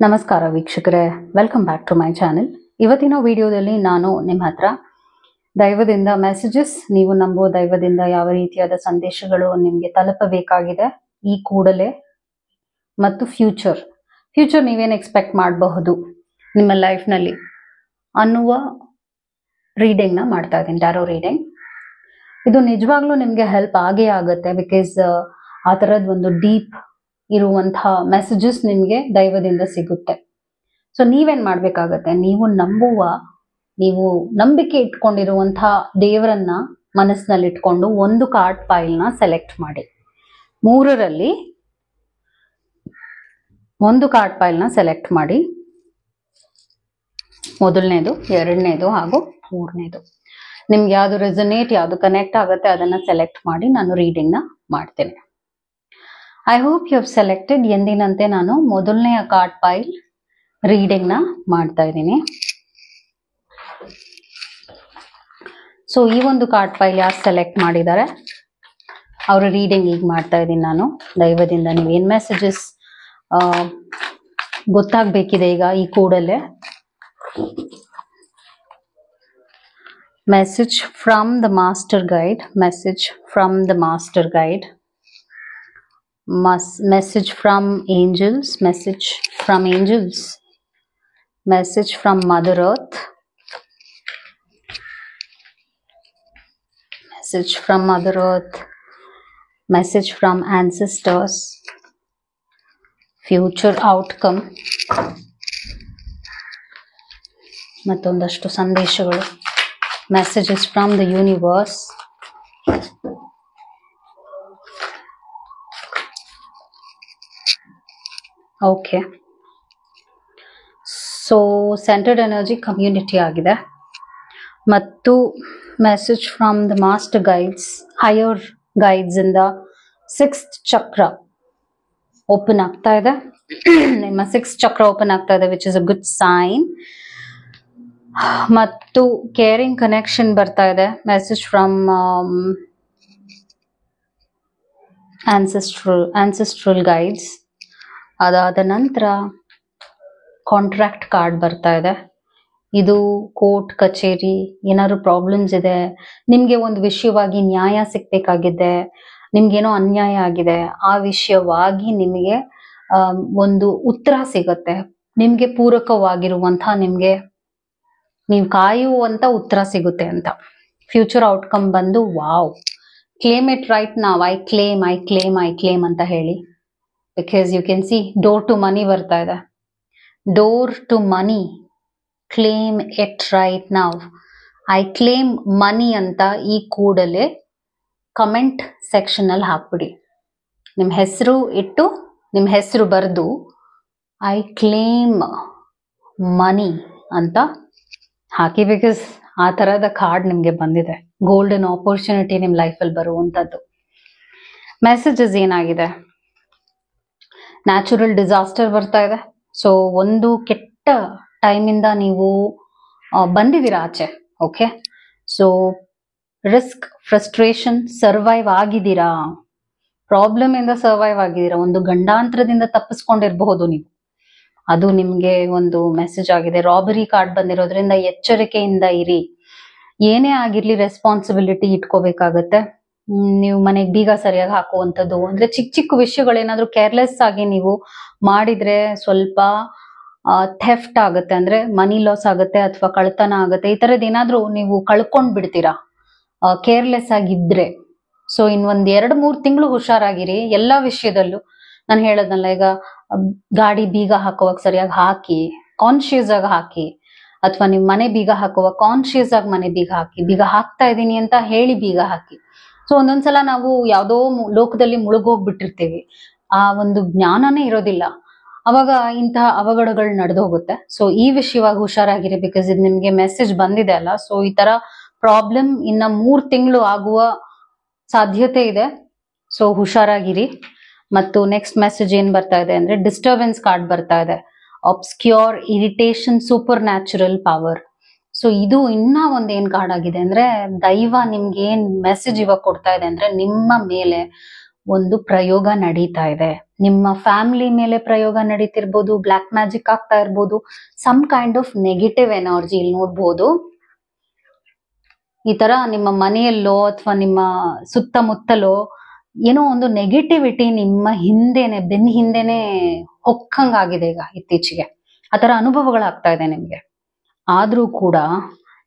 ನಮಸ್ಕಾರ ವೀಕ್ಷಕರೇ, welcome back to my channel. ಇವತ್ತಿನ ವಿಡಿಯೋದಲ್ಲಿ ನಾನು ನಿಮ್ಮ ಹತ್ರ ದೈವದಿಂದ ಮೆಸೇಜಸ್, ನೀವು ನಂಬುವ ದೈವದಿಂದ ಯಾವ ರೀತಿಯಾದ ಸಂದೇಶಗಳು ನಿಮಗೆ ತಲುಪಬೇಕಾಗಿದೆ ಈ ಕೂಡಲೇ, ಮತ್ತು ಫ್ಯೂಚರ್ ನೀವೇನು ಎಕ್ಸ್ಪೆಕ್ಟ್ ಮಾಡಬಹುದು ನಿಮ್ಮ ಲೈಫ್ನಲ್ಲಿ ಅನ್ನುವ ರೀಡಿಂಗ್ನ ಮಾಡ್ತಾ ಇದ್ದೀನಿ, ಟ್ಯಾರೋ ರೀಡಿಂಗ್. ಇದು ನಿಜವಾಗ್ಲೂ ನಿಮಗೆ ಹೆಲ್ಪ್ ಆಗೇ ಆಗುತ್ತೆ. ಬಿಕಾಸ್ ಆ ಥರದ್ದು ಒಂದು ಡೀಪ್ ಇರುವಂತಹ ಮೆಸೇಜಸ್ ನಿಮಗೆ ದೈವದಿಂದ ಸಿಗುತ್ತೆ. ಸೊ ನೀವೇನ್ ಮಾಡ್ಬೇಕಾಗತ್ತೆ, ನೀವು ನಂಬಿಕೆ ಇಟ್ಕೊಂಡಿರುವಂತಹ ದೇವರನ್ನ ಮನಸ್ಸಿನಲ್ಲಿ ಇಟ್ಕೊಂಡು ಒಂದು ಕಾರ್ಡ್ ಫೈಲ್ನ ಸೆಲೆಕ್ಟ್ ಮಾಡಿ. 3ರಲ್ಲಿ ಒಂದು ಕಾರ್ಡ್ ಫೈಲ್ನ ಸೆಲೆಕ್ಟ್ ಮಾಡಿ. ಮೊದಲನೇದು, 2ನೇದು ಹಾಗೂ 3ನೇದು. ನಿಮ್ಗೆ ಯಾವ್ದು ರೆಸೊನೇಟ್, ಯಾವ್ದು ಕನೆಕ್ಟ್ ಆಗುತ್ತೆ ಅದನ್ನ ಸೆಲೆಕ್ಟ್ ಮಾಡಿ ನಾನು ರೀಡಿಂಗ್ ನ ಮಾಡ್ತೇನೆ. I hope you have selected. ಎಂದಿನಂತೆ ನಾನು ಮೊದಲನೆಯ ಕಾರ್ಡ್ ಫೈಲ್ ರೀಡಿಂಗ್ ನ ಮಾಡ್ತಾ ಇದ್ದೀನಿ. ಸೊ ಈ ಒಂದು ಕಾರ್ಡ್ ಫೈಲ್ ಯಾರು ಸೆಲೆಕ್ಟ್ ಮಾಡಿದ್ದಾರೆ ಅವರ ರೀಡಿಂಗ್ ಈಗ ಮಾಡ್ತಾ ಇದ್ದೀನಿ ನಾನು. ದೈವದಿಂದ ನೀವೇನ್ ಮೆಸೇಜಸ್ ಗೊತ್ತಾಗ್ಬೇಕಿದೆ ಈಗ ಈ ಕೂಡಲೇ. Message from the master guide, message from the master guide, message from angels, message from angels, message from Mother Earth, message from Mother Earth, message from ancestors, future outcome, ಮತ್ತೊಂದಷ್ಟು ಸಂದೇಶಗಳು, messages from the universe. Okay, so centred energy community ಆಗಿದೆ. ಮತ್ತು message from the master guides, higher guides ಇಂದ 6th ಚಕ್ರ open ಆಗ್ತಾ ಇದೆ. ನಿಮ್ಮ 6th ಚಕ್ರ ಓಪನ್ ಆಗ್ತಾ ಇದೆ, which is a good sign. ಮತ್ತು ಕೇರಿಂಗ್ ಕನೆಕ್ಷನ್ ಬರ್ತಾ ಇದೆ. Message from ancestral guides. ಅದಾದ ನಂತರ ಕಾಂಟ್ರಾಕ್ಟ್ ಕಾರ್ಡ್ ಬರ್ತಾ ಇದೆ. ಇದು ಕೋರ್ಟ್ ಕಚೇರಿ, ಏನಾದ್ರು ಪ್ರಾಬ್ಲಮ್ಸ್ ಇದೆ, ನಿಮ್ಗೆ ಒಂದು ವಿಷಯವಾಗಿ ನ್ಯಾಯ ಸಿಗ್ಬೇಕಾಗಿದೆ, ನಿಮ್ಗೇನೋ ಅನ್ಯಾಯ ಆಗಿದೆ, ಆ ವಿಷಯವಾಗಿ ನಿಮಗೆ ಒಂದು ಉತ್ತರ ಸಿಗುತ್ತೆ. ನಿಮ್ಗೆ ಪೂರಕವಾಗಿರುವಂತಹ, ನೀವು ಕಾಯುವಂತ ಉತ್ತರ ಸಿಗುತ್ತೆ ಅಂತ. ಫ್ಯೂಚರ್ ಔಟ್ಕಮ್ ಬಂದು wow, claim it right now, I claim ಅಂತ ಹೇಳಿ. Because you can see door to money ಬರ್ತಾ ಇದೆ. Door to money, claim it right now, I claim money ಅಂತ ಈ ಕೂಡಲೇ ಕಮೆಂಟ್ ಸೆಕ್ಷನ್ ಅಲ್ಲಿ ಹಾಕ್ಬಿಡಿ. ನಿಮ್ಮ ಹೆಸರು ಇಟ್ಟು, ನಿಮ್ಮ ಹೆಸರು ಬರೆದು ಐ ಕ್ಲೇಮ್ ಮನಿ ಅಂತ ಹಾಕಿ. ಬಿಕಾಸ್ ಆ ತರದ ಕಾರ್ಡ್ ನಿಮ್ಗೆ ಬಂದಿದೆ. ಗೋಲ್ಡನ್ ಆಪರ್ಚುನಿಟಿ ನಿಮ್ ಲೈಫಲ್ಲಿ ಬರುವಂತದ್ದು. ಮೆಸೇಜಸ್ ಏನಾಗಿದೆ, ನ್ಯಾಚುರಲ್ ಡಿಸಾಸ್ಟರ್ ಬರ್ತಾ ಇದೆ. ಸೊ ಒಂದು ಕೆಟ್ಟ ಟೈಮಿಂದ ನೀವು ಬಂದಿದ್ದೀರಾ ಆಚೆ. Okay, so risk, frustration, survive ಆಗಿದ್ದೀರಾ. ಪ್ರಾಬ್ಲಮ್ ಇಂದ ಸರ್ವೈವ್ ಆಗಿದ್ದೀರಾ. ಒಂದು ಗಂಡಾಂತರದಿಂದ ತಪ್ಪಿಸ್ಕೊಂಡಿರಬಹುದು ನೀವು. ಅದು ನಿಮ್ಗೆ ಒಂದು ಮೆಸೇಜ್ ಆಗಿದೆ. ರಾಬರಿ ಕಾರ್ಡ್ ಬಂದಿರೋದ್ರಿಂದ ಎಚ್ಚರಿಕೆಯಿಂದ ಇರಿ. ಏನೇ ಆಗಿರ್ಲಿ ರೆಸ್ಪಾನ್ಸಿಬಿಲಿಟಿ ಇಟ್ಕೋಬೇಕಾಗತ್ತೆ. ನೀವು ಮನೆಗೆ ಬೀಗ ಸರಿಯಾಗಿ ಹಾಕುವಂಥದ್ದು, ಅಂದ್ರೆ ಚಿಕ್ಕ ಚಿಕ್ಕ ವಿಷಯಗಳೇನಾದ್ರೂ ಕೇರ್ಲೆಸ್ ಆಗಿ ನೀವು ಮಾಡಿದ್ರೆ ಸ್ವಲ್ಪ ಥೆಫ್ಟ್ ಆಗುತ್ತೆ, ಅಂದ್ರೆ ಮನಿ ಲಾಸ್ ಆಗುತ್ತೆ ಅಥವಾ ಕಳ್ತನ ಆಗುತ್ತೆ. ಈ ತರದ್ ಏನಾದ್ರೂ ನೀವು ಕಳ್ಕೊಂಡ್ ಬಿಡ್ತೀರಾ ಕೇರ್ಲೆಸ್ ಆಗಿದ್ರೆ. ಸೊ ಇನ್ನೊಂದ್ 2-3 ತಿಂಗಳು ಹುಷಾರಾಗಿರಿ ಎಲ್ಲಾ ವಿಷಯದಲ್ಲೂ. ನಾನು ಹೇಳೋದಲ್ಲ, ಈಗ ಗಾಡಿ ಬೀಗ ಹಾಕುವಾಗ ಸರಿಯಾಗಿ ಹಾಕಿ, ಕಾನ್ಶಿಯಸ್ ಆಗಿ ಹಾಕಿ. ಅಥವಾ ನಿಮ್ ಮನೆ ಬೀಗ ಹಾಕುವಾಗ ಕಾನ್ಶಿಯಸ್ ಆಗಿ ಮನೆ ಬೀಗ ಹಾಕಿ. ಬೀಗ ಹಾಕ್ತಾ ಇದೀನಿ ಅಂತ ಹೇಳಿ ಬೀಗ ಹಾಕಿ. ಸೊ ಒಂದೊಂದ್ಸಲ ನಾವು ಯಾವ್ದೋ ಲೋಕದಲ್ಲಿ ಮುಳುಗೋಗ್ಬಿಟ್ಟಿರ್ತೀವಿ, ಆ ಒಂದು ಜ್ಞಾನನೇ ಇರೋದಿಲ್ಲ. ಅವಾಗ ಇಂತಹ ಅವಘಡಗಳು ನಡೆದು ಹೋಗುತ್ತೆ. ಸೊ ಈ ವಿಷಯವಾಗಿ ಹುಷಾರಾಗಿರಿ. ಬಿಕಾಸ್ ಇದು ನಿಮ್ಗೆ ಮೆಸೇಜ್ ಬಂದಿದೆ ಅಲ್ಲ. ಸೊ ಈ ತರ ಪ್ರಾಬ್ಲಮ್ ಇನ್ನ 3 ತಿಂಗಳು ಆಗುವ ಸಾಧ್ಯತೆ ಇದೆ. ಸೊ ಹುಷಾರಾಗಿರಿ. ಮತ್ತು ನೆಕ್ಸ್ಟ್ ಮೆಸೇಜ್ ಏನ್ ಬರ್ತಾ ಇದೆ ಅಂದ್ರೆ, ಡಿಸ್ಟರ್ಬೆನ್ಸ್ ಕಾರ್ಡ್ ಬರ್ತಾ ಇದೆ. Obscure, irritation, super natural power. So ಇದು ಇನ್ನ ಒಂದ್ ಏನ್ ಕಾರ್ಡ್ ಆಗಿದೆ ಅಂದ್ರೆ, ದೈವ ನಿಮ್ಗೆ ಏನ್ ಮೆಸೇಜ್ ಇವಾಗ ಕೊಡ್ತಾ ಇದೆ ಅಂದ್ರೆ, ನಿಮ್ಮ ಮೇಲೆ ಒಂದು ಪ್ರಯೋಗ ನಡೀತಾ ಇದೆ. ನಿಮ್ಮ ಫ್ಯಾಮಿಲಿ ಮೇಲೆ ಪ್ರಯೋಗ ನಡೀತಿರ್ಬೋದು, ಬ್ಲ್ಯಾಕ್ ಮ್ಯಾಜಿಕ್ ಆಗ್ತಾ ಇರ್ಬೋದು, some kind of negative energy ಇಲ್ಲಿ ನೋಡ್ಬೋದು. ಈ ತರ ನಿಮ್ಮ ಮನೆಯಲ್ಲೋ ಅಥವಾ ನಿಮ್ಮ ಸುತ್ತಮುತ್ತಲೋ ಏನೋ ಒಂದು ನೆಗೆಟಿವಿಟಿ ನಿಮ್ಮ ಹಿಂದೆನೆ ಬೆನ್ನ ಹಿಂದೆನೆ ಹೊಕ್ಕಂಗಾಗಿದೆ ಈಗ ಇತ್ತೀಚೆಗೆ. ಆ ತರ ಅನುಭವಗಳಾಗ್ತಾ ಇದೆ ನಿಮ್ಗೆ. ಆದ್ರೂ ಕೂಡ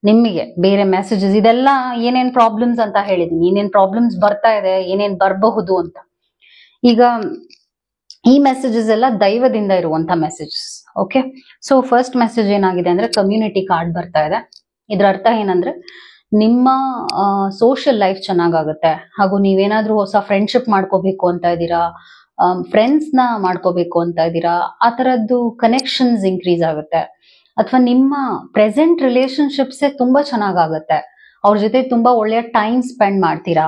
ನಿಮಗೆ ಬೇರೆ ಮೆಸೇಜಸ್, ಇದೆಲ್ಲ ಏನೇನ್ ಪ್ರಾಬ್ಲಮ್ಸ್ ಅಂತ ಹೇಳಿದೀನಿ, ಏನೇನ್ ಪ್ರಾಬ್ಲಮ್ಸ್ ಬರ್ತಾ ಇದೆ, ಏನೇನ್ ಬರಬಹುದು ಅಂತ. ಈಗ ಈ ಮೆಸೇಜಸ್ ಎಲ್ಲ ದೈವದಿಂದ ಇರುವಂತ messages. Okay, so first message ಏನಾಗಿದೆ ಅಂದ್ರೆ ಕಮ್ಯುನಿಟಿ ಕಾರ್ಡ್ ಬರ್ತಾ ಇದೆ. ಇದ್ರ ಅರ್ಥ ಏನಂದ್ರೆ ನಿಮ್ಮ ಸೋಷಿಯಲ್ ಲೈಫ್ ಚೆನ್ನಾಗಾಗುತ್ತೆ, ಹಾಗೂ ನೀವೇನಾದ್ರೂ ಹೊಸ ಫ್ರೆಂಡ್ಶಿಪ್ ಮಾಡ್ಕೋಬೇಕು ಅಂತ ಇದ್ದೀರಾ, ಫ್ರೆಂಡ್ಸ್ ನ ಮಾಡ್ಕೋಬೇಕು ಅಂತ ಇದ್ದೀರಾ, ಆ ತರದ್ದು ಕನೆಕ್ಷನ್ಸ್ ಇನ್ಕ್ರೀಸ್ ಆಗುತ್ತೆ. ಅಥವಾ ನಿಮ್ಮ ಪ್ರೆಸೆಂಟ್ ರಿಲೇಶನ್ಶಿಪ್ಸೇ ತುಂಬಾ ಚೆನ್ನಾಗಾಗುತ್ತೆ, ಅವ್ರ ಜೊತೆ ತುಂಬಾ ಒಳ್ಳೆಯ ಟೈಮ್ ಸ್ಪೆಂಡ್ ಮಾಡ್ತೀರಾ.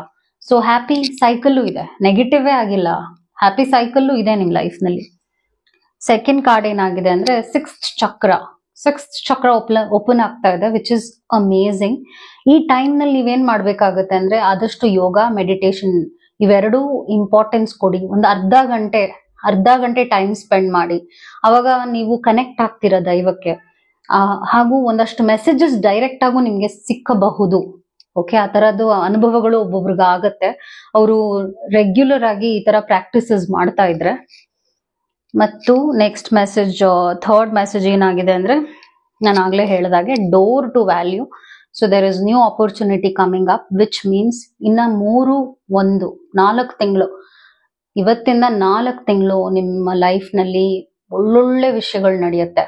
ಸೊ ಹ್ಯಾಪಿ ಸೈಕಲ್ಲು ಇದೆ, ನೆಗೆಟಿವೇ ಆಗಿಲ್ಲ, ಹ್ಯಾಪಿ ಸೈಕಲ್ಲು ಇದೆ ನಿಮ್ ಲೈಫ್ ನಲ್ಲಿ. ಸೆಕೆಂಡ್ ಕಾರ್ಡ್ ಏನಾಗಿದೆ ಅಂದ್ರೆ ಸಿಕ್ಸ್ತ್ ಚಕ್ರ ಓಪನ್ ಆಗ್ತಾ ಇದೆ, ವಿಚ್ ಇಸ್ ಅಮೇಝಿಂಗ್. ಈ ಟೈಮ್ ನಲ್ಲಿ ನೀವೇನ್ ಮಾಡ್ಬೇಕಾಗತ್ತೆ ಅಂದ್ರೆ ಆದಷ್ಟು ಯೋಗ, ಮೆಡಿಟೇಷನ್ ಇವೆರಡೂ ಇಂಪಾರ್ಟೆನ್ಸ್ ಕೊಡಿ. ಒಂದು ಅರ್ಧ ಗಂಟೆ ಟೈಮ್ ಸ್ಪೆಂಡ್ ಮಾಡಿ. ಅವಾಗ ನೀವು ಕನೆಕ್ಟ್ ಆಗ್ತೀರಾ ದೈವಕ್ಕೆ. ಹಾಗೂ ಒಂದಷ್ಟು ಮೆಸೇಜಸ್ ಡೈರೆಕ್ಟ್ ಆಗು ನಿಮ್ಗೆ ಸಿಕ್ಕಬಹುದು. ಓಕೆ, ಆ ತರದ್ದು ಅನುಭವಗಳು ಒಬ್ಬೊಬ್ರಿಗೆ ಆಗತ್ತೆ, ಅವರು ರೆಗ್ಯುಲರ್ ಆಗಿ ಈ ತರ ಪ್ರಾಕ್ಟೀಸಸ್ ಮಾಡ್ತಾ ಇದ್ರೆ. ಮತ್ತು ನೆಕ್ಸ್ಟ್ ಮೆಸೇಜ್, ಥರ್ಡ್ ಮೆಸೇಜ್ ಏನಾಗಿದೆ ಅಂದ್ರೆ ನಾನು ಆಗ್ಲೇ ಹೇಳಿದಾಗೆ door to value. So there is new opportunity coming up, which means ಇನ್ನ 4 ತಿಂಗಳು, ಇವತ್ತಿಂದ 4 ತಿಂಗಳು ನಿಮ್ಮ ಲೈಫ್ ನಲ್ಲಿ ಒಳ್ಳೊಳ್ಳೆ ವಿಷಯಗಳು ನಡೆಯುತ್ತೆ.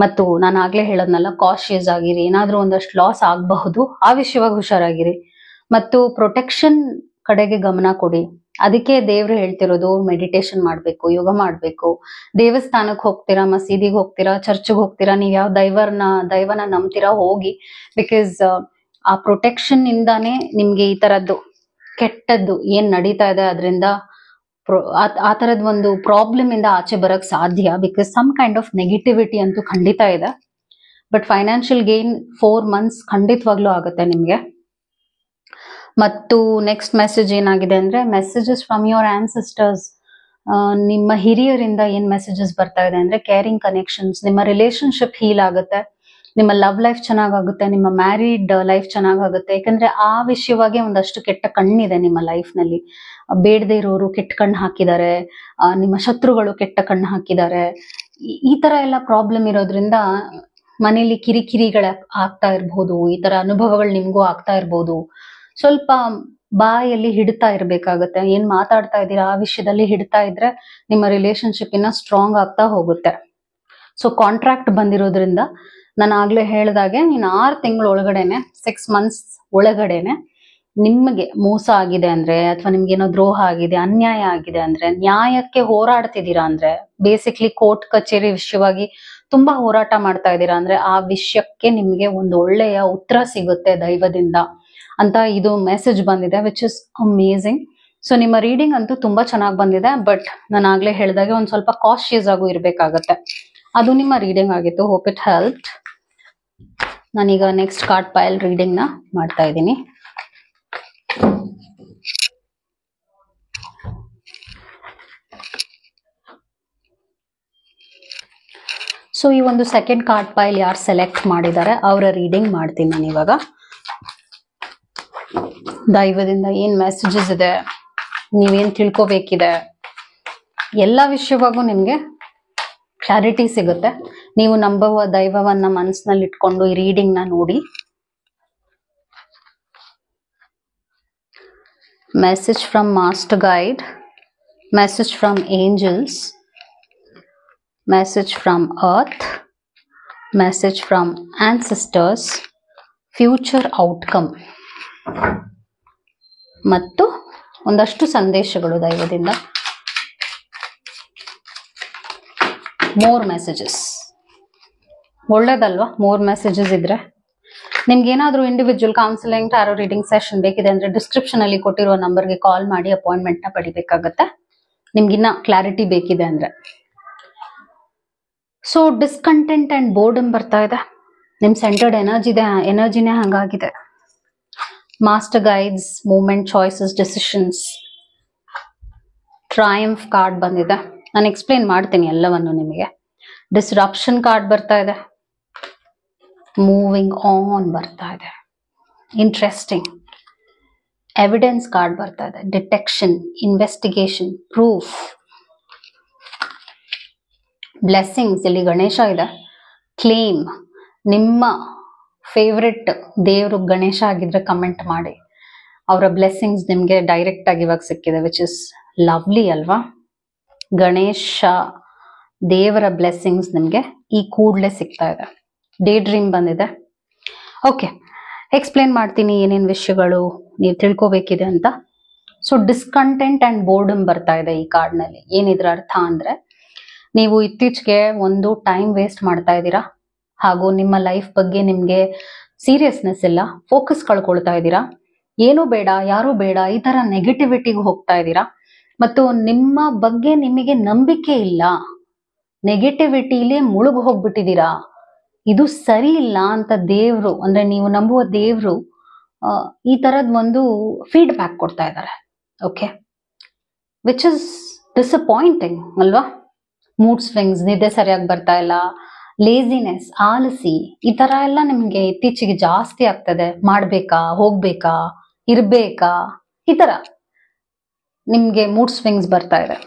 ಮತ್ತು ನಾನು ಆಗ್ಲೇ ಹೇಳದ್ನಲ್ಲ, ಕಾಶಿಯಸ್ ಆಗಿರಿ, ಏನಾದ್ರೂ ಒಂದಷ್ಟು ಲಾಸ್ ಆಗಬಹುದು, ಆ ವಿಷಯವಾಗಿ ಹುಷಾರಾಗಿರಿ. ಮತ್ತು ಪ್ರೊಟೆಕ್ಷನ್ ಕಡೆಗೆ ಗಮನ ಕೊಡಿ. ಅದಕ್ಕೆ ದೇವ್ರು ಹೇಳ್ತಿರೋದು ಮೆಡಿಟೇಷನ್ ಮಾಡ್ಬೇಕು, ಯೋಗ ಮಾಡ್ಬೇಕು, ದೇವಸ್ಥಾನಕ್ಕೆ ಹೋಗ್ತೀರಾ, ಮಸೀದಿಗೆ ಹೋಗ್ತೀರಾ, ಚರ್ಚ್ಗೆ ಹೋಗ್ತೀರಾ, ನೀವ್ ಯಾವ ದೈವನ ನಂಬ್ತೀರಾ ಹೋಗಿ. ಬಿಕಾಸ್ ಆ ಪ್ರೊಟೆಕ್ಷನ್ ಇಂದಾನೇ ನಿಮ್ಗೆ ಈ ತರದ್ದು ಕೆಟ್ಟದ್ದು ಏನ್ ನಡೀತಾ ಇದೆ ಅದರಿಂದ ಆ ತರದ್ ಒಂದು ಪ್ರಾಬ್ಲಮ್ ಇಂದ ಆಚೆ ಬರಕ್ ಸಾಧ್ಯ. Because some kind of negativity ಅಂತೂ ಖಂಡಿತ ಇದೆ. ಬಟ್ ಫೈನಾನ್ಷಿಯಲ್ ಗೇನ್ 4 months ಖಂಡಿತವಾಗ್ಲೂ ಆಗುತ್ತೆ ನಿಮ್ಗೆ. ಮತ್ತು ನೆಕ್ಸ್ಟ್ ಮೆಸೇಜ್ ಏನಾಗಿದೆ ಅಂದ್ರೆ ಮೆಸೇಜಸ್ ಫ್ರಮ್ ಯುವರ್ ಆನ್ಸೆಸ್ಟರ್ಸ್. ನಿಮ್ಮ ಹಿರಿಯರಿಂದ ಏನ್ ಮೆಸೇಜಸ್ ಬರ್ತಾ ಇದೆ ಅಂದ್ರೆ ಕೇರಿಂಗ್ ಕನೆಕ್ಷನ್ಸ್, ನಿಮ್ಮ ರಿಲೇಶನ್ಶಿಪ್ ಹೀಲ್ ಆಗುತ್ತೆ, ನಿಮ್ಮ ಲವ್ ಲೈಫ್ ಚೆನ್ನಾಗುತ್ತೆ, ನಿಮ್ಮ ಮ್ಯಾರಿಡ್ ಲೈಫ್ ಚೆನ್ನಾಗುತ್ತೆ. ಯಾಕಂದ್ರೆ ಆ ವಿಷಯವಾಗಿ ಒಂದಷ್ಟು ಕೆಟ್ಟ ಕಣ್ಣಿದೆ ನಿಮ್ಮ ಲೈಫ್ ನಲ್ಲಿ. ಬೇಡದೆ ಇರೋರು ಕೆಟ್ಟ ಕಣ್ಣು ಹಾಕಿದ್ದಾರೆ, ನಿಮ್ಮ ಶತ್ರುಗಳು ಕೆಟ್ಟ ಕಣ್ಣು ಹಾಕಿದ್ದಾರೆ. ಈ ತರ ಎಲ್ಲ ಪ್ರಾಬ್ಲಮ್ ಇರೋದ್ರಿಂದ ಮನೇಲಿ ಕಿರಿಕಿರಿಗಳ ಆಗ್ತಾ ಇರ್ಬೋದು, ಈ ತರ ಅನುಭವಗಳು ನಿಮ್ಗೂ ಆಗ್ತಾ ಇರ್ಬೋದು. ಸ್ವಲ್ಪ ಬಾಯಲ್ಲಿ ಹಿಡ್ತಾ ಇರ್ಬೇಕಾಗತ್ತೆ. ಏನ್ ಮಾತಾಡ್ತಾ ಇದ್ದೀರಾ ಆ ವಿಷಯದಲ್ಲಿ ಹಿಡ್ತಾ ಇದ್ರೆ ನಿಮ್ಮ ರಿಲೇಶನ್ಶಿಪ್ ಇನ್ನ ಸ್ಟ್ರಾಂಗ್ ಆಗ್ತಾ ಹೋಗುತ್ತೆ. ಸೊ ಕಾಂಟ್ರಾಕ್ಟ್ ಬಂದಿರೋದ್ರಿಂದ ನಾನು ಆಗ್ಲೇ ಹೇಳ್ದಾಗೆ ಇನ್ನು 6 ತಿಂಗಳ ಒಳಗಡೆನೆ, 6 months ಒಳಗಡೆನೆ ನಿಮ್ಗೆ ಮೋಸ ಆಗಿದೆ ಅಂದ್ರೆ, ಅಥವಾ ನಿಮ್ಗೆ ಏನೋ ದ್ರೋಹ ಆಗಿದೆ, ಅನ್ಯಾಯ ಆಗಿದೆ ಅಂದ್ರೆ, ನ್ಯಾಯಕ್ಕೆ ಹೋರಾಡ್ತಿದ್ದೀರಾ ಅಂದ್ರೆ, ಬೇಸಿಕ್ಲಿ ಕೋರ್ಟ್ ಕಚೇರಿ ವಿಷಯವಾಗಿ ತುಂಬಾ ಹೋರಾಟ ಮಾಡ್ತಾ ಇದ್ದೀರಾ ಅಂದ್ರೆ, ಆ ವಿಷಯಕ್ಕೆ ನಿಮ್ಗೆ ಒಂದು ಒಳ್ಳೆಯ ಉತ್ತರ ಸಿಗುತ್ತೆ ದೈವದಿಂದ ಅಂತ ಇದು ಮೆಸೇಜ್ ಬಂದಿದೆ, ವಿಚ್ ಇಸ್ ಅಮೇಝಿಂಗ್. ಸೊ ನಿಮ್ಮ ರೀಡಿಂಗ್ ಅಂತೂ ತುಂಬಾ ಚೆನ್ನಾಗಿ ಬಂದಿದೆ. ಬಟ್ ನಾನು ಆಗ್ಲೇ ಹೇಳಿದಾಗೆ ಒಂದ್ ಸ್ವಲ್ಪ ಕಾಶಿಯಸ್ ಆಗು ಇರ್ಬೇಕಾಗತ್ತೆ. ಅದು ನಿಮ್ಮ ರೀಡಿಂಗ್ ಆಗಿತ್ತು. Hope it help. ನಾನೀಗ ನೆಕ್ಸ್ಟ್ ಕಾರ್ಡ್ ಪೈಲ್ ರೀಡಿಂಗ್ ನ ಮಾಡ್ತಾ ಇದ್ದೀನಿ. ಸೊ ಈ ಒಂದು ಸೆಕೆಂಡ್ ಕಾರ್ಡ್ ಪೈಲ್ ಯಾರು ಸೆಲೆಕ್ಟ್ ಮಾಡಿದ್ದಾರೆ ಅವರ ರೀಡಿಂಗ್ ಮಾಡ್ತೀನಿ ನಾನು ಇವಾಗ. ದೈವದಿಂದ ಏನ್ ಮೆಸೇಜಸ್ ಇದೆ, ನೀವೇನ್ ತಿಳ್ಕೊಬೇಕಿದೆ, ಎಲ್ಲ ವಿಷಯವಾಗೂ ನಿಮ್ಗೆ ಕ್ಲಾರಿಟಿ ಸಿಗುತ್ತೆ. ನೀವು ನಂಬುವ ದೈವವನ್ನ ಮನಸ್ಸಿನಲ್ಲಿ ಇಟ್ಕೊಂಡು ಈ ರೀಡಿಂಗ್ ನ ನೋಡಿ. Message from master guide, message from angels, message from earth, message from ancestors, future outcome ಮತ್ತು ಒಂದಷ್ಟು ಸಂದೇಶಗಳು ದೈವದಿಂದ. More messages. ಒಳ್ಳೇದಲ್ವಾ ಮೋರ್ ಮೆಸೇಜಸ್ ಇದ್ರೆ? ನಿಮ್ಗೆ ಏನಾದ್ರೂ individual counselling, tarot reading session ಬೇಕಿದೆ ಅಂದ್ರೆ ಡಿಸ್ಕ್ರಿಪ್ಷನ್ ಅಲ್ಲಿ ಕೊಟ್ಟಿರುವ ನಂಬರ್ಗೆ ಕಾಲ್ ಮಾಡಿ ಅಪಾಯಿಂಟ್ಮೆಂಟ್ ನ ಪಡಿಬೇಕಾಗತ್ತೆ, ನಿಮ್ಗಿನ್ನ ಕ್ಲಾರಿಟಿ ಬೇಕಿದೆ ಅಂದ್ರೆ. ಸೊ ಡಿಸ್ಕಂಟೆಂಟ್ ಅಂಡ್ ಬೋರ್ಡಮ್ ಬರ್ತಾ ಇದೆ. ನಿಮ್ ಸೆಂಟರ್ಡ್ ಎನರ್ಜಿನೇ ಹಂಗಾಗಿದೆ. Master guides, movement, choices, decisions. Triumph card ಬಂದಿದೆ. ನಾನು ಎಕ್ಸ್ಪ್ಲೇನ್ ಮಾಡ್ತೀನಿ ಎಲ್ಲವನ್ನು ನಿಮಗೆ. ಡಿಸ್ರಪ್ಷನ್ ಕಾರ್ಡ್ ಬರ್ತಾ ಇದೆ. ಮೂವಿಂಗ್ ಆನ್ ಬರ್ತಾ ಇದೆ. ಇಂಟ್ರೆಸ್ಟಿಂಗ್. ಎವಿಡೆನ್ಸ್ ಕಾರ್ಡ್ ಬರ್ತಾ ಇದೆ. Detection, investigation, proof. ಬ್ಲೆಸ್ಸಿಂಗ್ಸ್, ಇಲ್ಲಿ ಗಣೇಶ ಇದೆ. ಕ್ಲೇಮ್, ನಿಮ್ಮ ಫೇವ್ರೆಟ್ ದೇವರು ಗಣೇಶ ಆಗಿದ್ರೆ ಕಮೆಂಟ್ ಮಾಡಿ. ಅವರ ಬ್ಲೆಸ್ಸಿಂಗ್ಸ್ ನಿಮಗೆ ಡೈರೆಕ್ಟ್ ಆಗಿ ಇವಾಗ ಸಿಕ್ಕಿದೆ, ವಿಚ್ ಇಸ್ ಲವ್ಲಿ ಅಲ್ವಾ. ಗಣೇಶ ದೇವರ ಬ್ಲೆಸ್ಸಿಂಗ್ಸ್ ನಿಮಗೆ ಈ ಕೂಡಲೇ ಸಿಗ್ತಾ ಇದೆ. ಡೇ ಡ್ರೀಮ್ ಬಂದಿದೆ. ಓಕೆ, ಎಕ್ಸ್ಪ್ಲೇನ್ ಮಾಡ್ತೀನಿ ಏನೇನು ವಿಷಯಗಳು ನೀವು ತಿಳ್ಕೊಬೇಕಿದೆ ಅಂತ. ಸೊ ಡಿಸ್ಕಂಟೆಂಟ್ ಅಂಡ್ ಬೋರ್ಡಮ್ ಬರ್ತಾ ಇದೆ ಈ ಕಾರ್ಡ್ನಲ್ಲಿ. ಏನಿದ್ರ ಅರ್ಥ ಅಂದ್ರೆ, ನೀವು ಇತ್ತೀಚೆಗೆ ಒಂದು ಟೈಮ್ ವೇಸ್ಟ್ ಮಾಡ್ತಾ ಇದ್ದೀರಾ, ಹಾಗೂ ನಿಮ್ಮ ಲೈಫ್ ಬಗ್ಗೆ ನಿಮಗೆ ಸೀರಿಯಸ್ನೆಸ್ ಇಲ್ಲ, ಫೋಕಸ್ ಕಳ್ಕೊಳ್ತಾ ಇದ್ದೀರಾ. ಏನೂ ಬೇಡ, ಯಾರೂ ಬೇಡ, ಈ ತರ ನೆಗೆಟಿವಿಟಿಗೆ ಹೋಗ್ತಾ ಇದ್ದೀರಾ. ಮತ್ತು ನಿಮ್ಮ ಬಗ್ಗೆ ನಿಮಗೆ ನಂಬಿಕೆ ಇಲ್ಲ, ನೆಗೆಟಿವಿಟಿಲಿ ಮುಳುಗ್ ಹೋಗ್ಬಿಟ್ಟಿದ್ದೀರಾ. ಇದು ಸರಿ ಇಲ್ಲ ಅಂತ ದೇವ್ರು, ಅಂದ್ರೆ ನೀವು ನಂಬುವ ದೇವ್ರು ಈ ತರದ್ ಒಂದು ಫೀಡ್ಬ್ಯಾಕ್ ಕೊಡ್ತಾ ಇದ್ದಾರೆ. ಓಕೆ, ವಿಚ್ ಇಸ್ ಡಿಸಪಾಯಿಂಟಿಂಗ್ ಅಲ್ವಾ. ಮೂಡ್ ಸ್ವಿಂಗ್ಸ್, ನಿದ್ದೆ ಸರಿಯಾಗಿ ಬರ್ತಾ ಇಲ್ಲ, ಲೇಜಿನೆಸ್, ಆಲಸಿ, ಈ ತರ ಎಲ್ಲ ನಿಮ್ಗೆ ಇತ್ತೀಚೆಗೆ ಜಾಸ್ತಿ ಆಗ್ತದೆ. ಮಾಡ್ಬೇಕಾ, ಹೋಗ್ಬೇಕಾ, ಇರ್ಬೇಕಾ, ಈ ತರ ನಿಮ್ಗೆ ಮೂಡ್ ಸ್ವಿಂಗ್ಸ್ ಬರ್ತಾ ಇದೆ.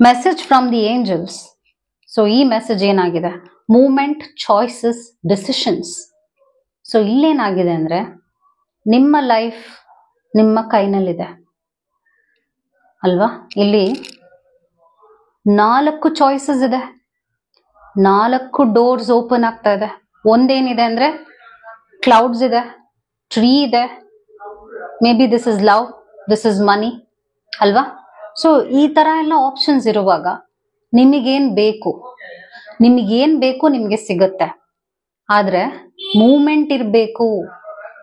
Message from the angels. So ಈ ಮೆಸೇಜ್ ಏನಾಗಿದೆ, ಮೂವ್ಮೆಂಟ್, ಚಾಯ್ಸಸ್, ಡಿಸಿಷನ್ಸ್. ಸೊ ಇಲ್ಲೇನಾಗಿದೆ ಅಂದ್ರೆ, ನಿಮ್ಮ ಲೈಫ್ ನಿಮ್ಮ ಕೈನಲ್ಲಿದೆ ಅಲ್ವಾ. ಇಲ್ಲಿ 4 ಚಾಯ್ಸಸ್ ಇದೆ, 4 ಡೋರ್ಸ್ ಓಪನ್ ಆಗ್ತಾ ಇದೆ. ಒಂದೇನಿದೆ ಅಂದ್ರೆ ಕ್ಲೌಡ್ಸ್ ಇದೆ, ಟ್ರೀ ಇದೆ, maybe this is love, this is money ಅಲ್ವಾ. ಸೊ ಈ ತರ ಎಲ್ಲ ಆಪ್ಷನ್ಸ್ ಇರುವಾಗ ನಿಮಗೇನ್ ಬೇಕು, ನಿಮಗೆ ಸಿಗುತ್ತೆ. ಆದ್ರೆ ಮೂವ್ಮೆಂಟ್ ಇರಬೇಕು,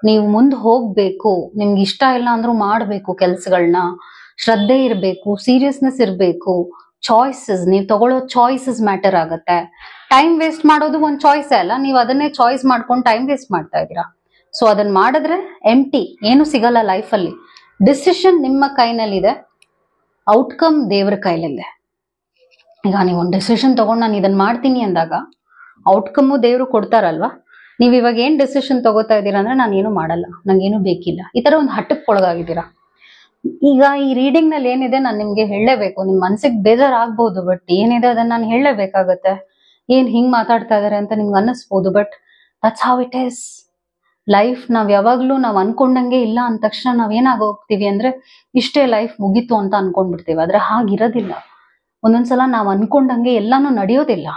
ನೀವು ಮುಂದೆ ಹೋಗ್ಬೇಕು, ನಿಮ್ಗೆ ಇಷ್ಟ ಇಲ್ಲ ಅಂದ್ರೂ ಮಾಡ್ಬೇಕು ಕೆಲ್ಸಗಳನ್ನ, ಶ್ರದ್ಧೆ ಇರಬೇಕು, ಸೀರಿಯಸ್ನೆಸ್ ಇರಬೇಕು, ಚಾಯ್ಸಸ್, ನೀವು ತಗೊಳ್ಳೋ ಚಾಯ್ಸಸ್ ಮ್ಯಾಟರ್ ಆಗತ್ತೆ. ಟೈಮ್ ವೇಸ್ಟ್ ಮಾಡೋದು ಒಂದು ಚಾಯ್ಸ್ ಅಲ್ಲ, ನೀವು ಅದನ್ನೇ ಚಾಯ್ಸ್ ಮಾಡ್ಕೊಂಡು ಟೈಮ್ ವೇಸ್ಟ್ ಮಾಡ್ತಾ ಇದ್ದೀರಾ. ಸೊ ಅದನ್ನ ಮಾಡಿದ್ರೆ ಎಂಟಿ, ಏನು ಸಿಗಲ್ಲ ಲೈಫಲ್ಲಿ. ಡಿಸಿಷನ್ ನಿಮ್ಮ ಕೈನಲ್ಲಿದೆ, ಔಟ್ಕಮ್ ದೇವ್ರ ಕೈಲಿದೆ. ಈಗ ನೀವು ಒಂದು ಡಿಸಿಷನ್ ತಗೊಂಡು ನಾನು ಇದನ್ನ ಮಾಡ್ತೀನಿ ಅಂದಾಗ ಔಟ್ಕಮ್ಮು ದೇವ್ರು ಕೊಡ್ತಾರಲ್ವಾ. ನೀವು ಇವಾಗ ಏನ್ ಡಿಸಿಷನ್ ತಗೋತಾ ಇದ್ದೀರಾ ಅಂದ್ರೆ, ನಾನು ಏನು ಮಾಡಲ್ಲ, ನಂಗೇನು ಬೇಕಿಲ್ಲ, ಈ ತರ ಒಂದು ಹಠಕ್ಕೆ ಒಳಗಾಗಿದ್ದೀರಾ. ಈಗ ಈ ರೀಡಿಂಗ್ ನಲ್ಲಿ ಏನಿದೆ ನಾನು ನಿಮ್ಗೆ ಹೇಳಲೇಬೇಕು. ನಿಮ್ ಮನ್ಸಿಗೆ ಬೇಜಾರಾಗ್ಬೋದು, ಬಟ್ ಏನಿದೆ ಅದನ್ನ ನಾನು ಹೇಳಲೇಬೇಕಾಗತ್ತೆ. ಏನ್ ಹಿಂಗ್ ಮಾತಾಡ್ತಾ ಇದಾರೆ ಅಂತ ನಿಮ್ಗೆ ಅನ್ನಿಸ್ಬೋದು, but that's how it is. Life ನಾವ್ ಯಾವಾಗ್ಲೂ ನಾವ್ ಅನ್ಕೊಂಡಂಗೆ ಇಲ್ಲ ಅಂದ ತಕ್ಷಣ ನಾವ್ ಏನಾಗೋಗ್ತೀವಿ ಅಂದ್ರೆ, ಇಷ್ಟೇ ಲೈಫ್ ಮುಗೀತು ಅಂತ ಅನ್ಕೊಂಡ್ಬಿಡ್ತೀವಿ. ಆದ್ರೆ ಹಾಗಿರೋದಿಲ್ಲ. ಒಂದೊಂದ್ಸಲ ನಾವ್ ಅನ್ಕೊಂಡಂಗೆ ಎಲ್ಲಾನು ನಡೆಯೋದಿಲ್ಲ.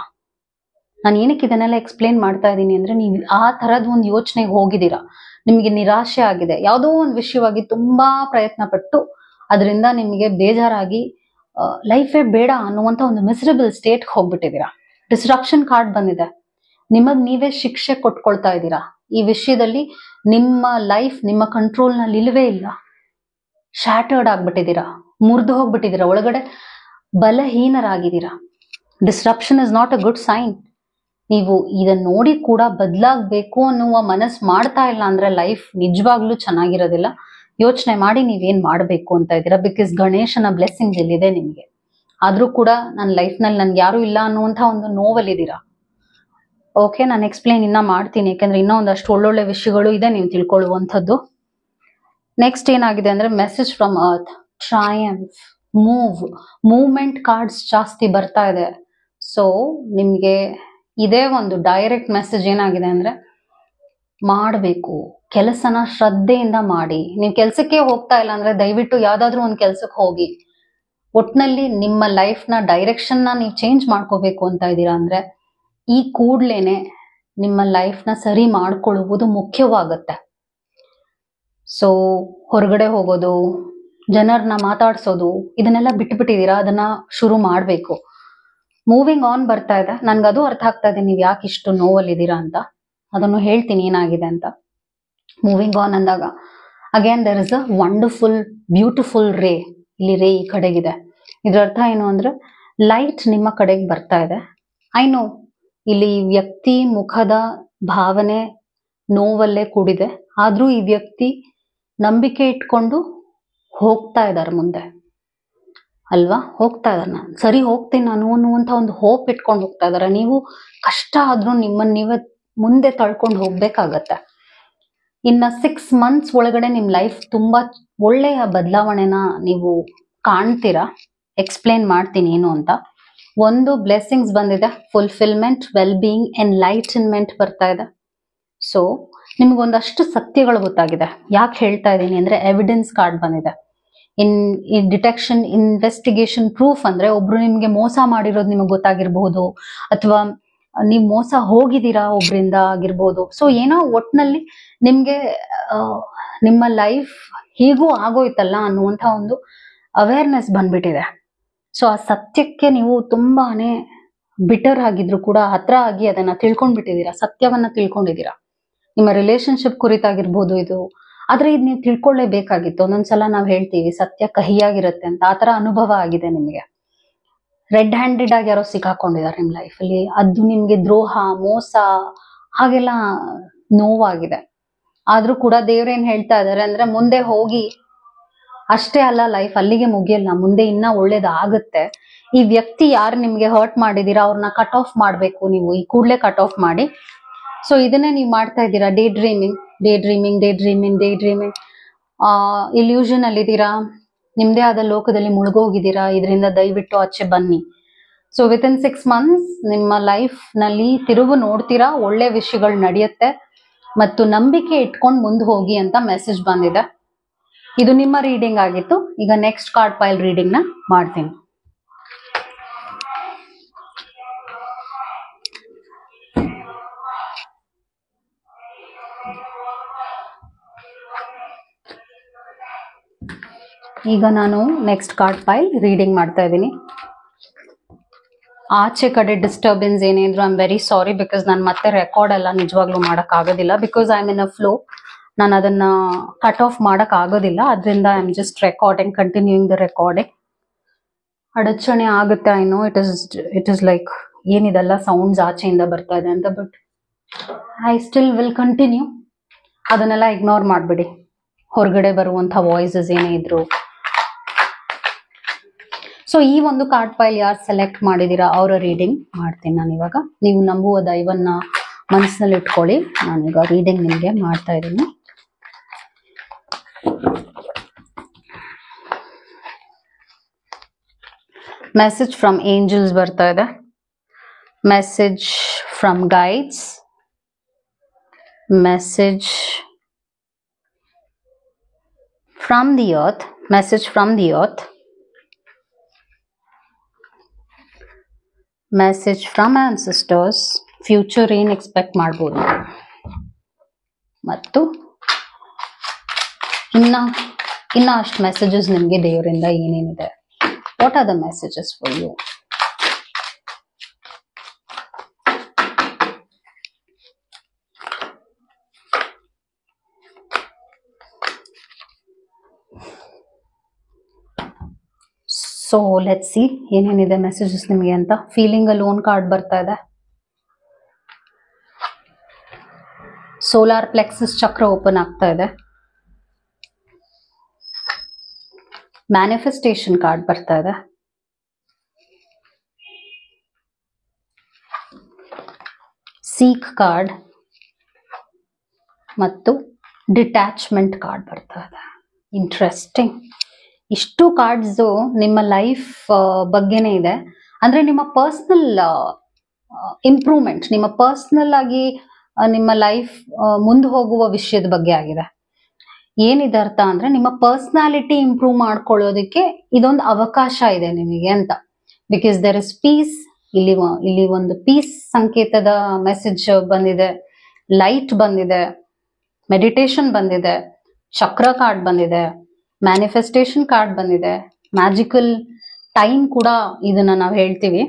ನಾನು ಏನಕ್ಕೆ ಇದನ್ನೆಲ್ಲ ಎಕ್ಸ್ಪ್ಲೇನ್ ಮಾಡ್ತಾ ಇದ್ದೀನಿ ಅಂದ್ರೆ, ನೀವು ಆ ತರದ್ ಒಂದು ಯೋಚನೆಗೆ ಹೋಗಿದ್ದೀರಾ, ನಿಮಗೆ ನಿರಾಶೆ ಆಗಿದೆ, ಯಾವುದೋ ಒಂದು ವಿಷಯವಾಗಿ ತುಂಬಾ ಪ್ರಯತ್ನ ಪಟ್ಟು ಅದರಿಂದ ನಿಮಗೆ ಬೇಜಾರಾಗಿ ಲೈಫೇ ಬೇಡ ಅನ್ನುವಂತ ಒಂದು ಮಿಸರಬಲ್ ಸ್ಟೇಟ್ಗೆ ಹೋಗ್ಬಿಟ್ಟಿದ್ದೀರಾ. ಡಿಸ್ರಪ್ಷನ್ ಕಾರ್ಡ್ ಬಂದಿದೆ. ನಿಮಗ್ ನೀವೇ ಶಿಕ್ಷೆ ಕೊಟ್ಕೊಳ್ತಾ ಇದ್ದೀರಾ. ಈ ವಿಷಯದಲ್ಲಿ ನಿಮ್ಮ ಲೈಫ್ ನಿಮ್ಮ ಕಂಟ್ರೋಲ್ ನಲ್ಲಿ ಇಲ್ವೇ ಇಲ್ಲ. ಶಾಟರ್ಡ್ ಆಗ್ಬಿಟ್ಟಿದ್ದೀರಾ, ಮುರಿದು ಹೋಗ್ಬಿಟ್ಟಿದ್ದೀರಾ, ಒಳಗಡೆ ಬಲಹೀನರಾಗಿದ್ದೀರಾ. Disruption is not a good sign. ನೀವು ಇದನ್ನ ನೋಡಿ ಕೂಡ ಬದಲಾಗಬೇಕು ಅನ್ನುವ ಮನಸ್ಸು ಮಾಡ್ತಾ ಇಲ್ಲ ಅಂದ್ರೆ ಲೈಫ್ ನಿಜವಾಗ್ಲೂ ಚೆನ್ನಾಗಿರೋದಿಲ್ಲ. ಯೋಚನೆ ಮಾಡಿ ನೀವೇನ್ ಮಾಡ್ಬೇಕು ಅಂತ ಇದ್ದೀರಾ. ಬಿಕಾಸ್ ಗಣೇಶನ ಬ್ಲೆಸ್ಸಿಂಗ್ ಎಲ್ಲಿದೆ ನಿಮ್ಗೆ. ಆದ್ರೂ ಕೂಡ ನನ್ನ ಲೈಫ್ ನಲ್ಲಿ ನನ್ಗೆ ಯಾರು ಇಲ್ಲ ಅನ್ನುವಂತ ಒಂದು ನೋವಲ್ಲಿದ್ದೀರಾ. ಓಕೆ, ನಾನು ಎಕ್ಸ್ಪ್ಲೇನ್ ಇನ್ನ ಮಾಡ್ತೀನಿ, ಯಾಕಂದ್ರೆ ಇನ್ನೂ ಒಂದಷ್ಟು ಒಳ್ಳೊಳ್ಳೆ ವಿಷಯಗಳು ಇದೆ ನೀವು ತಿಳ್ಕೊಳ್ಳುವಂಥದ್ದು. ನೆಕ್ಸ್ಟ್ ಏನಾಗಿದೆ ಅಂದ್ರೆ, message from earth, triumph, movement cards ಜಾಸ್ತಿ ಬರ್ತಾ ಇದೆ. ಸೊ ನಿಮ್ಗೆ ಇದೇ ಒಂದು ಡೈರೆಕ್ಟ್ ಮೆಸೇಜ್ ಏನಾಗಿದೆ ಅಂದ್ರೆ, ಮಾಡಬೇಕು, ಕೆಲಸನ ಶ್ರದ್ಧೆಯಿಂದ ಮಾಡಿ. ನೀವು ಕೆಲ್ಸಕ್ಕೆ ಹೋಗ್ತಾ ಇಲ್ಲ ಅಂದ್ರೆ ದಯವಿಟ್ಟು ಯಾವ್ದಾದ್ರು ಒಂದು ಕೆಲ್ಸಕ್ಕೆ ಹೋಗಿ. ಒಟ್ನಲ್ಲಿ ನಿಮ್ಮ ಲೈಫ್ ನ ಡೈರೆಕ್ಷನ್ ನ ನೀವು ಚೇಂಜ್ ಮಾಡ್ಕೋಬೇಕು ಅಂತ ಇದ್ದೀರಾ ಅಂದ್ರೆ, ಈ ಕೂಡ್ಲೇನೆ ನಿಮ್ಮ ಲೈಫ್ ನ ಸರಿ ಮಾಡ್ಕೊಳ್ಳುವುದು ಮುಖ್ಯವಾಗುತ್ತೆ. ಸೊ ಹೊರಗಡೆ ಹೋಗೋದು, ಜನರನ್ನ ಮಾತಾಡ್ಸೋದು, ಇದನ್ನೆಲ್ಲ ಬಿಟ್ಬಿಟ್ಟಿದ್ದೀರಾ, ಅದನ್ನ ಶುರು ಮಾಡ್ಬೇಕು. ಮೂವಿಂಗ್ ಆನ್ ಬರ್ತಾ ಇದೆ. ನನ್ಗದು ಅರ್ಥ ಆಗ್ತಾ ಇದೆ ನೀವು ಯಾಕೆ ಇಷ್ಟು ನೋವಲ್ಲಿದ್ದೀರಾ ಅಂತ. ಅದನ್ನು ಹೇಳ್ತೀನಿ ಏನಾಗಿದೆ ಅಂತ. ಮೂವಿಂಗ್ ಆನ್ ಅಂದಾಗ again there is a wonderful beautiful ray. ಇಲ್ಲಿ ರೇ ಈ ಕಡೆಗಿದೆ. ಇದ್ರ ಅರ್ಥ ಏನು ಅಂದ್ರೆ, ಲೈಟ್ ನಿಮ್ಮ ಕಡೆಗೆ ಬರ್ತಾ ಇದೆ. ಐ ನೋ ಇಲ್ಲಿ ವ್ಯಕ್ತಿ ಮುಖದ ಭಾವನೆ ನೋವಲ್ಲೇ ಕೂಡಿದೆ. ಆದ್ರೂ ಈ ವ್ಯಕ್ತಿ ನಂಬಿಕೆ ಇಟ್ಕೊಂಡು ಹೋಗ್ತಾ ಇದ್ದಾರೆ ಮುಂದೆ. ಅಲ್ವಾ? ಹೋಗ್ತಾ ಇದಾರೆ, ನಾನು ಸರಿ ಹೋಗ್ತೀನಿ ನಾನು ಅನ್ನುವಂಥ ಒಂದು ಹೋಪ್ ಇಟ್ಕೊಂಡು ಹೋಗ್ತಾ ಇದಾರೆ. ನೀವು ಕಷ್ಟ ಆದ್ರೂ ನಿಮ್ಮನ್ನ ನೀವೇ ಮುಂದೆ ತಳ್ಕೊಂಡು ಹೋಗ್ಬೇಕಾಗತ್ತೆ. ಇನ್ನ 6 months ಒಳಗಡೆ ನಿಮ್ ಲೈಫ್ ತುಂಬಾ ಒಳ್ಳೆಯ ಬದಲಾವಣೆನ ನೀವು ಕಾಣ್ತೀರಾ. ಎಕ್ಸ್ಪ್ಲೇನ್ ಮಾಡ್ತೀನಿ ಏನು ಅಂತ. ಒಂದು ಬ್ಲೆಸ್ಸಿಂಗ್ಸ್ ಬಂದಿದೆ, ಫುಲ್ಫಿಲ್ಮೆಂಟ್, ವೆಲ್ ಬೀಯಿಂಗ್, ಎನ್ಲೈಟನ್ಮೆಂಟ್ ಬರ್ತಾ ಇದೆ. ಸೊ ನಿಮ್ಗೊಂದಷ್ಟು ಸತ್ಯಗಳು ಗೊತ್ತಾಗಿದೆ. ಯಾಕೆ ಹೇಳ್ತಾ ಇದ್ದೀನಿ ಅಂದ್ರೆ ಎವಿಡೆನ್ಸ್ ಕಾರ್ಡ್ ಬಂದಿದೆ. ಇನ್ ಡಿಟೆಕ್ಷನ್, ಇನ್ವೆಸ್ಟಿಗೇಷನ್, ಪ್ರೂಫ್ ಅಂದ್ರೆ ಒಬ್ರು ನಿಮ್ಗೆ ಮೋಸ ಮಾಡಿರೋದು ನಿಮಗೆ ಗೊತ್ತಾಗಿರ್ಬಹುದು, ಅಥವಾ ನೀವು ಮೋಸ ಹೋಗಿದ್ದೀರಾ ಒಬ್ರಿಂದ ಆಗಿರ್ಬೋದು. ಸೊ ಏನೋ ಒಟ್ನಲ್ಲಿ ನಿಮ್ಗೆ ನಿಮ್ಮ ಲೈಫ್ ಹೀಗೂ ಆಗೋಯ್ತಲ್ಲ ಅನ್ನುವಂಥ ಒಂದು ಅವೇರ್ನೆಸ್ ಬಂದ್ಬಿಟ್ಟಿದೆ. ಸೊ ಆ ಸತ್ಯಕ್ಕೆ ನೀವು ತುಂಬಾನೇ ಬಿಟರ್ ಆಗಿದ್ರು ಕೂಡ ಹತ್ರ ಆಗಿ ಅದನ್ನ ತಿಳ್ಕೊಂಡ್ಬಿಟ್ಟಿದ್ದೀರಾ, ಸತ್ಯವನ್ನ ತಿಳ್ಕೊಂಡಿದ್ದೀರಾ. ನಿಮ್ಮ ರಿಲೇಶನ್ಶಿಪ್ ಕುರಿತಾಗಿರ್ಬೋದು ಇದು. ಆದ್ರೆ ಇದು ನೀವು ತಿಳ್ಕೊಳ್ಳೇಬೇಕಾಗಿತ್ತು. ಒಂದೊಂದ್ಸಲ ನಾವ್ ಹೇಳ್ತೀವಿ ಸತ್ಯ ಕಹಿಯಾಗಿರುತ್ತೆ ಅಂತ, ಆತರ ಅನುಭವ ಆಗಿದೆ ನಿಮ್ಗೆ. ರೆಡ್ ಹ್ಯಾಂಡೆಡ್ ಆಗಿ ಯಾರೋ ಸಿಕ್ಕಾಕೊಂಡಿದ್ದಾರೆ ನಿಮ್ ಲೈಫಲ್ಲಿ, ಅದು ನಿಮ್ಗೆ ದ್ರೋಹ, ಮೋಸ ಹಾಗೆಲ್ಲ ನೋವಾಗಿದೆ. ಆದ್ರೂ ಕೂಡ ದೇವ್ರೇನ್ ಹೇಳ್ತಾ ಇದಾರೆ ಅಂದ್ರೆ ಮುಂದೆ ಹೋಗಿ, ಅಷ್ಟೇ ಅಲ್ಲ ಲೈಫ್ ಅಲ್ಲಿಗೆ ಮುಗಿಯಲ್ಲ, ಮುಂದೆ ಇನ್ನ ಒಳ್ಳೇದಾಗುತ್ತೆ. ಈ ವ್ಯಕ್ತಿ ಯಾರು ನಿಮ್ಗೆ ಹರ್ಟ್ ಮಾಡಿದೀರಾ ಅವ್ರನ್ನ ಕಟ್ ಆಫ್ ಮಾಡ್ಬೇಕು ನೀವು, ಈ ಕೂಡ್ಲೆ ಕಟ್ ಆಫ್ ಮಾಡಿ. ಸೊ ಇದನ್ನೇ ನೀವು ಮಾಡ್ತಾ ಇದ್ದೀರಾ, daydreaming, daydreaming, daydreaming, daydreaming. Illusion ಅಲ್ಲಿದ್ದೀರಾ, ನಿಮ್ದೇ ಆದ ಲೋಕದಲ್ಲಿ ಮುಳುಗೋಗಿದ್ದೀರಾ. ಇದರಿಂದ ದಯವಿಟ್ಟು ಆಚೆ ಬನ್ನಿ. ಸೊ ವಿತಿನ್ 6 months ನಿಮ್ಮ ಲೈಫ್ ನಲ್ಲಿ ತಿರುವು ನೋಡ್ತೀರಾ, ಒಳ್ಳೆ ವಿಷಯಗಳು ನಡೆಯುತ್ತೆ, ಮತ್ತು ನಂಬಿಕೆ ಇಟ್ಕೊಂಡು ಮುಂದೆ ಹೋಗಿ ಅಂತ ಮೆಸೇಜ್ ಬಂದಿದೆ. ಇದು ನಿಮ್ಮ ರೀಡಿಂಗ್ ಆಗಿತ್ತು. ಈಗ ನೆಕ್ಸ್ಟ್ ಕಾರ್ಡ್ ಪೈಲ್ ರೀಡಿಂಗ್ ನ ಮಾಡ್ತೀನಿ. ಈಗ ನಾನು ನೆಕ್ಸ್ಟ್ ಕಾರ್ಡ್ ಪೈಲ್ ರೀಡಿಂಗ್ ಮಾಡ್ತಾ ಇದ್ದೀನಿ. ಆಚೆ ಕಡೆ ಡಿಸ್ಟರ್ಬೆನ್ಸ್ ಏನೇ ಇದ್ರು I am very sorry, because ನಾನು ಮತ್ತೆ ರೆಕಾರ್ಡ್ ಎಲ್ಲ ನಿಜವಾಗ್ಲೂ ಮಾಡಕ್ ಆಗೋದಿಲ್ಲ, because I am in a flow. ನಾನು ಅದನ್ನ ಕಟ್ ಆಫ್ ಮಾಡಕ್ ಆಗೋದಿಲ್ಲ, ಅದರಿಂದ I am just recording, continuing the recording. ಅಡಚಣೆ ಆಗುತ್ತೆ, I know it is like ಏನಿದೆಲ್ಲ ಸೌಂಡ್ಸ್ ಆಚೆಯಿಂದ ಬರ್ತಾ ಇದೆ ಅಂತ, but I still will continue. ಅದನ್ನೆಲ್ಲ ಇಗ್ನೋರ್ ಮಾಡ್ಬಿಡಿ, ಹೊರಗಡೆ ಬರುವಂತ ವಾಯ್ಸಸ್ ಏನೇ ಇದ್ರು. ಸೊ ಈ ಒಂದು ಕಾರ್ಡ್ ಫೈಲ್ ಯಾರು ಸೆಲೆಕ್ಟ್ ಮಾಡಿದೀರಾ ಅವರ ರೀಡಿಂಗ್ ಮಾಡ್ತೀನಿ ನಾನು ಇವಾಗ. ನೀವು ನಂಬುವ ದೈವನ್ನ ಮನಸ್ಸಿನಲ್ಲಿ ಇಟ್ಕೊಳ್ಳಿ. ನಾನೀಗ ರೀಡಿಂಗ್ ನಿಮಗೆ ಮಾಡ್ತಾ ಇದ್ದೀನಿ. ಮೆಸೇಜ್ ಫ್ರಮ್ ಏಂಜಲ್ಸ್ ಬರ್ತಾ ಇದೆ, message from guides, message from the earth, message from the earth, message from ancestors, future ಏನ್ ಎಕ್ಸ್ಪೆಕ್ಟ್ ಮಾಡ್ಬೋದು, ಮತ್ತು ಇನ್ನ ಅಷ್ಟು ಮೆಸೇಜಸ್ ನಿಮಗೆ ದೇವರಿಂದ ಏನೇನಿದೆ. What are the messages for you? So let's see ಏನೇನಿದೆ ಮೆಸೇಜಸ್ ನಿಮಗೆ ಅಂತ. ಫೀಲಿಂಗ್ ಅಲೋನ್ ಕಾರ್ಡ್ ಬರ್ತಾ ಇದೆ, ಸೋಲಾರ್ ಪ್ಲೆಕ್ಸಸ್ ಚಕ್ರ ಓಪನ್ ಆಗ್ತಾ ಇದೆ, ಮ್ಯಾನಿಫೆಸ್ಟೇಷನ್ ಕಾರ್ಡ್ ಬರ್ತಾ ಇದೆ, ಸೀಕ್ ಕಾರ್ಡ್ ಮತ್ತು ಡಿಟ್ಯಾಚ್ಮೆಂಟ್ ಕಾರ್ಡ್ ಬರ್ತಾ ಇದೆ. ಇಂಟ್ರೆಸ್ಟಿಂಗ್. ಇಷ್ಟು ಕಾರ್ಡ್ಸ್ ನಿಮ್ಮ ಲೈಫ್ ಬಗ್ಗೆನೇ ಇದೆ. ಅಂದ್ರೆ ನಿಮ್ಮ ಪರ್ಸನಲ್ ಇಂಪ್ರೂವ್ಮೆಂಟ್, ನಿಮ್ಮ ಪರ್ಸನಲ್ ಆಗಿ ನಿಮ್ಮ ಲೈಫ್ ಮುಂದೆ ಹೋಗುವ ವಿಷಯದ ಬಗ್ಗೆ ಆಗಿದೆ. ಏನಿದೆ ಅರ್ಥ ಅಂದ್ರೆ ನಿಮ್ಮ ಪರ್ಸನಾಲಿಟಿ ಇಂಪ್ರೂವ್ ಮಾಡ್ಕೊಳ್ಳೋದಕ್ಕೆ ಇದೊಂದು ಅವಕಾಶ ಇದೆ ನಿಮಗೆ ಅಂತ. Because there is peace. ಇಲ್ಲಿ ಒಂದು ಪೀಸ್ ಸಂಕೇತದ ಮೆಸೇಜ್ ಬಂದಿದೆ, ಲೈಟ್ ಬಂದಿದೆ, ಮೆಡಿಟೇಷನ್ ಬಂದಿದೆ, ಚಕ್ರ ಕಾರ್ಡ್ ಬಂದಿದೆ, ಮ್ಯಾನಿಫೆಸ್ಟೇಷನ್ ಕಾರ್ಡ್ ಬಂದಿದೆ, ಮ್ಯಾಜಿಕಲ್ ಟೈಮ್ ಕೂಡ ಇದನ್ನ ನಾವು ಹೇಳ್ತೀವಿ.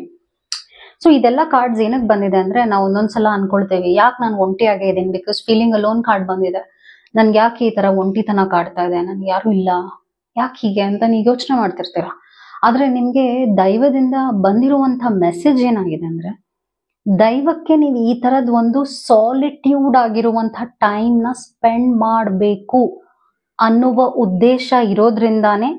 ಸೊ ಇದೆಲ್ಲ ಕಾರ್ಡ್ಸ್ ಏನಕ್ಕೆ ಬಂದಿದೆ ಅಂದ್ರೆ ನಾವು ಒಂದೊಂದ್ಸಲ ಅನ್ಕೊಳ್ತೇವೆ ಯಾಕೆ ನಾನು ಒಂಟಿಯಾಗೇ ಇದ್ದೀನಿ, ಬಿಕಾಸ್ ಫೀಲಿಂಗ್ ಅಲೋನ್ ಕಾರ್ಡ್ ಬಂದಿದೆ, ನನ್ಗೆ ಯಾಕೆ ಈ ತರ ಒಂಟಿತನ ಕಾಡ್ತಾ ಇದೆ, ನನ್ಗೆ ಯಾರು ಇಲ್ಲ, ಯಾಕೆ ಹೀಗೆ ಅಂತ ನೀವು ಯೋಚನೆ ಮಾಡ್ತಿರ್ತೀರ. ಆದ್ರೆ ನಿಮ್ಗೆ ದೈವದಿಂದ ಬಂದಿರುವಂತ ಮೆಸೇಜ್ ಏನಾಗಿದೆ ಅಂದ್ರೆ, ದೈವಕ್ಕೆ ನೀವು ಈ ತರದ್ ಒಂದು ಸಾಲಿಟ್ಯೂಡ್ ಆಗಿರುವಂತ ಟೈಮ್ ನ ಸ್ಪೆಂಡ್ ಮಾಡಬೇಕು ಅನ್ನುವ ಉದ್ದೇಶ ಇರೋದ್ರಿಂದಾನೇ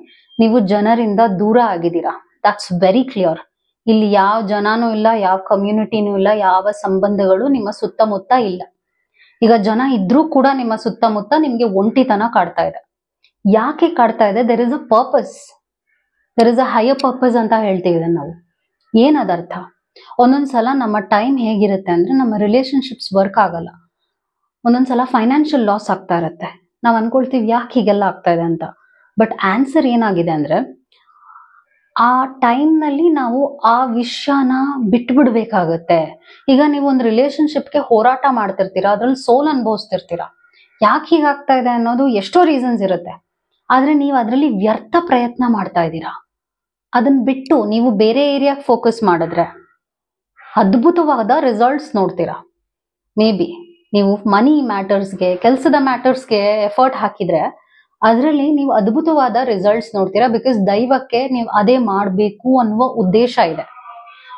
ನೀವು ಜನರಿಂದ ದೂರ ಆಗಿದ್ದೀರಾ. That's very clear. ಇಲ್ಲಿ ಯಾವ ಜನನೂ ಇಲ್ಲ, ಯಾವ ಕಮ್ಯುನಿಟಿನೂ ಇಲ್ಲ, ಯಾವ ಸಂಬಂಧಗಳು ನಿಮ್ಮ ಸುತ್ತಮುತ್ತ ಇಲ್ಲ. ಈಗ ಜನ ಇದ್ರೂ ಕೂಡ ನಿಮ್ಮ ಸುತ್ತಮುತ್ತ ನಿಮ್ಗೆ ಒಂಟಿತನ ಕಾಡ್ತಾ ಇದೆ. ಯಾಕೆ ಕಾಡ್ತಾ ಇದೆ? There is a purpose, there is a higher purpose ಅಂತ ಹೇಳ್ತೀವಿ ಇದನ್ನ ನಾವು. ಏನದರ್ಥ? ಒಂದೊಂದ್ಸಲ ನಮ್ಮ ಟೈಮ್ ಹೇಗಿರುತ್ತೆ ಅಂದ್ರೆ ನಮ್ಮ ರಿಲೇಶನ್ಶಿಪ್ಸ್ ವರ್ಕ್ ಆಗಲ್ಲ. ಒಂದೊಂದ್ಸಲ ಫೈನಾನ್ಷಿಯಲ್ ಲಾಸ್ ಆಗ್ತಾ ಇರತ್ತೆ. ನಾವ್ ಅನ್ಕೊಳ್ತೀವಿ ಯಾಕೆ ಹೀಗೆಲ್ಲ ಆಗ್ತಾ ಇದೆ ಅಂತ. ಬಟ್ ಆನ್ಸರ್ ಏನಾಗಿದೆ ಅಂದ್ರೆ ಆ ಟೈಮ್ ನಲ್ಲಿ ನಾವು ಆ ವಿಷಯನ ಬಿಟ್ಬಿಡ್ಬೇಕಾಗತ್ತೆ. ಈಗ ನೀವು ಒಂದು ರಿಲೇಶನ್ಶಿಪ್ಗೆ ಹೋರಾಟ ಮಾಡ್ತಿರ್ತೀರಾ, ಅದ್ರಲ್ಲಿ ಸೋಲ್ ಅನುಭವಿಸ್ತಿರ್ತೀರಾ. ಯಾಕೆ ಹೀಗಾಗ್ತಾ ಇದೆ ಅನ್ನೋದು ಎಷ್ಟೋ ರೀಸನ್ಸ್ ಇರುತ್ತೆ. ಆದ್ರೆ ನೀವು ಅದರಲ್ಲಿ ವ್ಯರ್ಥ ಪ್ರಯತ್ನ ಮಾಡ್ತಾ ಇದ್ದೀರಾ. ಅದನ್ನ ಬಿಟ್ಟು ನೀವು ಬೇರೆ ಏರಿಯಾಗೆ ಫೋಕಸ್ ಮಾಡಿದ್ರೆ ಅದ್ಭುತವಾದ ರಿಸಲ್ಟ್ಸ್ ನೋಡ್ತೀರಾ. ಮೇ ಬಿ ನೀವು ಮನಿ ಮ್ಯಾಟರ್ಸ್ಗೆ, ಕೆಲಸದ ಮ್ಯಾಟರ್ಸ್ಗೆ ಎಫರ್ಟ್ ಹಾಕಿದ್ರೆ ಅದರಲ್ಲಿ ನೀವು ಅದ್ಭುತವಾದ ರಿಸಲ್ಟ್ಸ್ ನೋಡ್ತೀರಾ. ಬಿಕಾಸ್ ದೈವಕ್ಕೆ ನೀವು ಅದೇ ಮಾಡಬೇಕು ಅನ್ನುವ ಉದ್ದೇಶ ಇದೆ.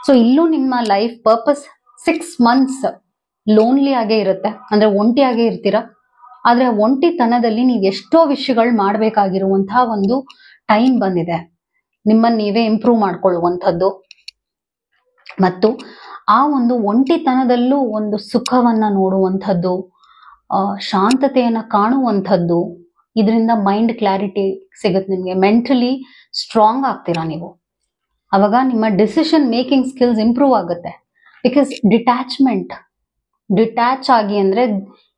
ಸೊ ಇಲ್ಲೂ ನಿಮ್ಮ ಲೈಫ್ ಪರ್ಪಸ್ 6 months ಲೋನ್ಲಿ ಆಗೇ ಇರುತ್ತೆ, ಅಂದ್ರೆ ಒಂಟಿಯಾಗೇ ಇರ್ತೀರಾ. ಆದ್ರೆ ಒಂಟಿತನದಲ್ಲಿ ನೀವು ಎಷ್ಟೋ ವಿಷಯಗಳು ಮಾಡ್ಬೇಕಾಗಿರುವಂತಹ ಒಂದು ಟೈಮ್ ಬಂದಿದೆ. ನಿಮ್ಮನ್ನ ನೀವೇ ಇಂಪ್ರೂವ್ ಮಾಡ್ಕೊಳ್ಳುವಂಥದ್ದು ಮತ್ತು ಆ ಒಂದು ಒಂಟಿತನದಲ್ಲೂ ಒಂದು ಸುಖವನ್ನ ನೋಡುವಂಥದ್ದು, ಶಾಂತತೆಯನ್ನ ಕಾಣುವಂಥದ್ದು. ಇದರಿಂದ ಮೈಂಡ್ ಕ್ಲಾರಿಟಿ ಸಿಗುತ್ತೆ ನಿಮ್ಗೆ, ಮೆಂಟಲಿ ಸ್ಟ್ರಾಂಗ್ ಆಗ್ತೀರಾ ನೀವು. ಅವಾಗ ನಿಮ್ಮ ಡಿಸಿಷನ್ ಮೇಕಿಂಗ್ ಸ್ಕಿಲ್ಸ್ ಇಂಪ್ರೂವ್ ಆಗುತ್ತೆ. ಬಿಕಾಸ್ ಡಿಟ್ಯಾಚ್ ಆಗಿ ಅಂದ್ರೆ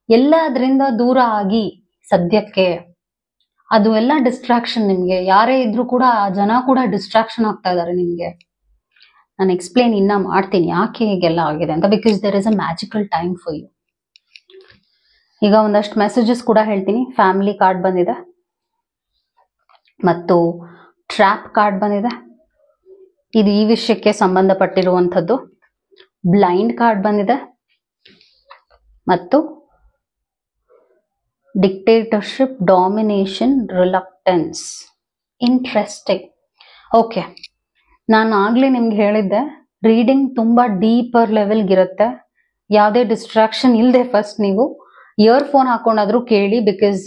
ಎಲ್ಲದರಿಂದ ದೂರ ಆಗಿ ಸದ್ಯಕ್ಕೆ ಅದು ಎಲ್ಲ ಡಿಸ್ಟ್ರಾಕ್ಷನ್. ನಿಮ್ಗೆ ಯಾರೇ ಇದ್ರೂ ಕೂಡ ಆ ಜನ ಕೂಡ ಡಿಸ್ಟ್ರಾಕ್ಷನ್ ಆಗ್ತಾ ಇದಾರೆ ನಿಮ್ಗೆ. ನಾನು ಎಕ್ಸ್ಪ್ಲೇನ್ ಇನ್ನ ಮಾಡ್ತೀನಿ ಯಾಕೆ ಹೀಗೆಲ್ಲ ಆಗಿದೆ ಅಂತ. Because there is a magical time for you. ಈಗ ಒಂದಷ್ಟು ಮೆಸೇಜಸ್ ಕೂಡ ಹೇಳ್ತೀನಿ. ಫ್ಯಾಮಿಲಿ ಕಾರ್ಡ್ ಬಂದಿದೆ ಮತ್ತು ಟ್ರ್ಯಾಪ್ ಕಾರ್ಡ್ ಬಂದಿದೆ, ಇದು ಈ ವಿಷಯಕ್ಕೆ ಸಂಬಂಧಪಟ್ಟಿರುವಂಥದ್ದು. ಬ್ಲೈಂಡ್ ಕಾರ್ಡ್ ಬಂದಿದೆ ಮತ್ತು ಡಿಕ್ಟೇಟರ್ಶಿಪ್, ಡಾಮಿನೇಷನ್, ರಿಲಕ್ಟೆನ್ಸ್. ಇಂಟ್ರೆಸ್ಟಿಂಗ್. ಓಕೆ, ನಾನು ಆಗ್ಲೇ ನಿಮ್ಗೆ ಹೇಳಿದ್ದೆ ರೀಡಿಂಗ್ ತುಂಬಾ ಡೀಪರ್ ಲೆವೆಲ್ಗಿರುತ್ತೆ. ಯಾವುದೇ ಡಿಸ್ಟ್ರಾಕ್ಷನ್ ಇಲ್ಲದೆ ಫಸ್ಟ್ ನೀವು ಇಯರ್ಫೋನ್ ಹಾಕೊಂಡಾದ್ರೂ ಕೇಳಿ. ಬಿಕಾಸ್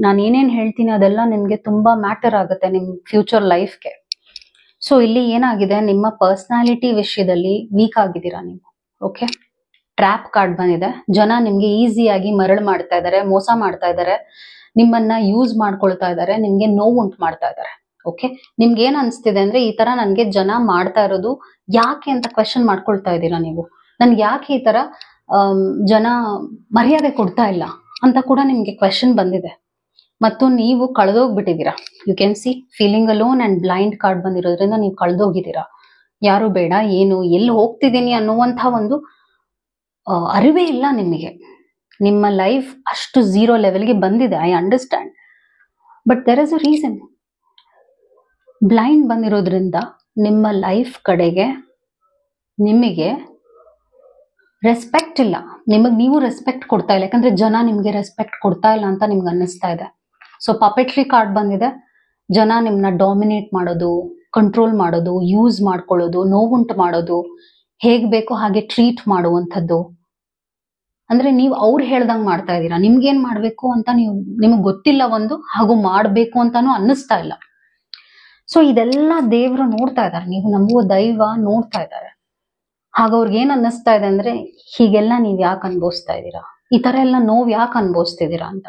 ನಾನು ಏನೇನು ಹೇಳ್ತೀನಿ ಅದೆಲ್ಲ ನಿಮ್ಗೆ ತುಂಬಾ ಮ್ಯಾಟರ್ ಆಗುತ್ತೆ ನಿಮ್ ಫ್ಯೂಚರ್ ಲೈಫ್ಗೆ. ಸೊ ಇಲ್ಲಿ ಏನಾಗಿದೆ, ನಿಮ್ಮ ಪರ್ಸನಾಲಿಟಿ ವಿಷಯದಲ್ಲಿ ವೀಕ್ ಆಗಿದ್ದೀರಾ ನೀವು. ಓಕೆ, ಟ್ರ್ಯಾಪ್ ಕಾರ್ಡ್ ಬಂದಿದೆ. ಜನ ನಿಮ್ಗೆ ಈಸಿಯಾಗಿ ಮರಳು ಮಾಡ್ತಾ ಇದ್ದಾರೆ, ಮೋಸ ಮಾಡ್ತಾ ಇದ್ದಾರೆ, ನಿಮ್ಮನ್ನ ಯೂಸ್ ಮಾಡ್ಕೊಳ್ತಾ ಇದ್ದಾರೆ, ನಿಮ್ಗೆ ನೋವು ಉಂಟು ಮಾಡ್ತಾ ಇದ್ದಾರೆ. ಓಕೆ, ನಿಮ್ಗೆ ಏನ್ ಅನ್ಸ್ತಿದೆ ಅಂದ್ರೆ ಈ ತರ ನನ್ಗೆ ಜನ ಮಾಡ್ತಾ ಇರೋದು ಯಾಕೆ ಅಂತ ಕ್ವೆಶನ್ ಮಾಡ್ಕೊಳ್ತಾ ಇದ್ದೀರಾ ನೀವು. ನನ್ಗೆ ಯಾಕೆ ಈ ತರ ಜನ ಮರ್ಯಾದೆ ಕೊಡ್ತಾ ಇಲ್ಲ ಅಂತ ಕೂಡ ನಿಮ್ಗೆ ಕ್ವೆಶನ್ ಬಂದಿದೆ. ಮತ್ತು ನೀವು ಕಳೆದೋಗ್ಬಿಟ್ಟಿದ್ದೀರಾ. You can see feeling alone and blind card ಬಂದಿರೋದ್ರಿಂದ ನೀವು ಕಳೆದೋಗಿದ್ದೀರಾ. ಯಾರು ಬೇಡ, ಏನು, ಎಲ್ಲಿ ಹೋಗ್ತಿದ್ದೀನಿ ಅನ್ನುವಂಥ ಒಂದು ಅರಿವೇ ಇಲ್ಲ ನಿಮಗೆ. ನಿಮ್ಮ ಲೈಫ್ ಅಷ್ಟು ಝೀರೋ ಲೆವೆಲ್ಗೆ ಬಂದಿದೆ. I understand, but there is a reason. Blind ಬಂದಿರೋದ್ರಿಂದ ನಿಮ್ಮ ಲೈಫ್ ಕಡೆಗೆ ನಿಮಗೆ ರೆಸ್ಪೆಕ್ಟ್ ಇಲ್ಲ. ನಿಮಗೆ ನೀವು ರೆಸ್ಪೆಕ್ಟ್ ಕೊಡ್ತಾ ಇಲ್ಲ, ಯಾಕಂದ್ರೆ ಜನ ನಿಮ್ಗೆ ರೆಸ್ಪೆಕ್ಟ್ ಕೊಡ್ತಾ ಇಲ್ಲ ಅಂತ ನಿಮ್ಗೆ ಅನ್ನಿಸ್ತಾ ಇದೆ. ಸೊ ಪಪೆಟ್ರಿ ಕಾರ್ಡ್ ಬಂದಿದೆ. ಜನ ನಿಮ್ಮನ್ನ ಡಾಮಿನೇಟ್ ಮಾಡೋದು, ಕಂಟ್ರೋಲ್ ಮಾಡೋದು, ಯೂಸ್ ಮಾಡ್ಕೊಳ್ಳೋದು, ನೋವುಂಟು ಮಾಡೋದು, ಹೇಗ್ ಬೇಕೋ ಹಾಗೆ ಟ್ರೀಟ್ ಮಾಡುವಂಥದ್ದು. ಅಂದ್ರೆ ನೀವು ಅವ್ರು ಹೇಳ್ದಂಗ್ ಮಾಡ್ತಾ ಇದ್ದೀರಾ. ನಿಮ್ಗೇನ್ ಮಾಡ್ಬೇಕು ಅಂತ ನಿಮಗೆ ಗೊತ್ತಿಲ್ಲ ಒಂದು, ಹಾಗೂ ಮಾಡ್ಬೇಕು ಅಂತಾನು ಅನ್ನಿಸ್ತಾ ಇಲ್ಲ. ಸೊ ಇದೆಲ್ಲ ದೇವರು ನೋಡ್ತಾ ಇದ್ದಾರೆ, ನೀವು ನಂಬುವ ದೈವ ನೋಡ್ತಾ ಇದ್ದಾರೆ. ಹಾಗ ಅವ್ರಿಗೆ ಏನ್ ಅನ್ನಿಸ್ತಾ ಇದೆ ಅಂದ್ರೆ ಹೀಗೆಲ್ಲ ನೀವ್ ಯಾಕೆ ಅನ್ಭವಿಸ್ತಾ ಇದ್ದೀರಾ, ಈ ತರ ಎಲ್ಲ ನೋವು ಯಾಕೆ ಅನ್ಭವಿಸ್ತಿದ್ದೀರಾ ಅಂತ.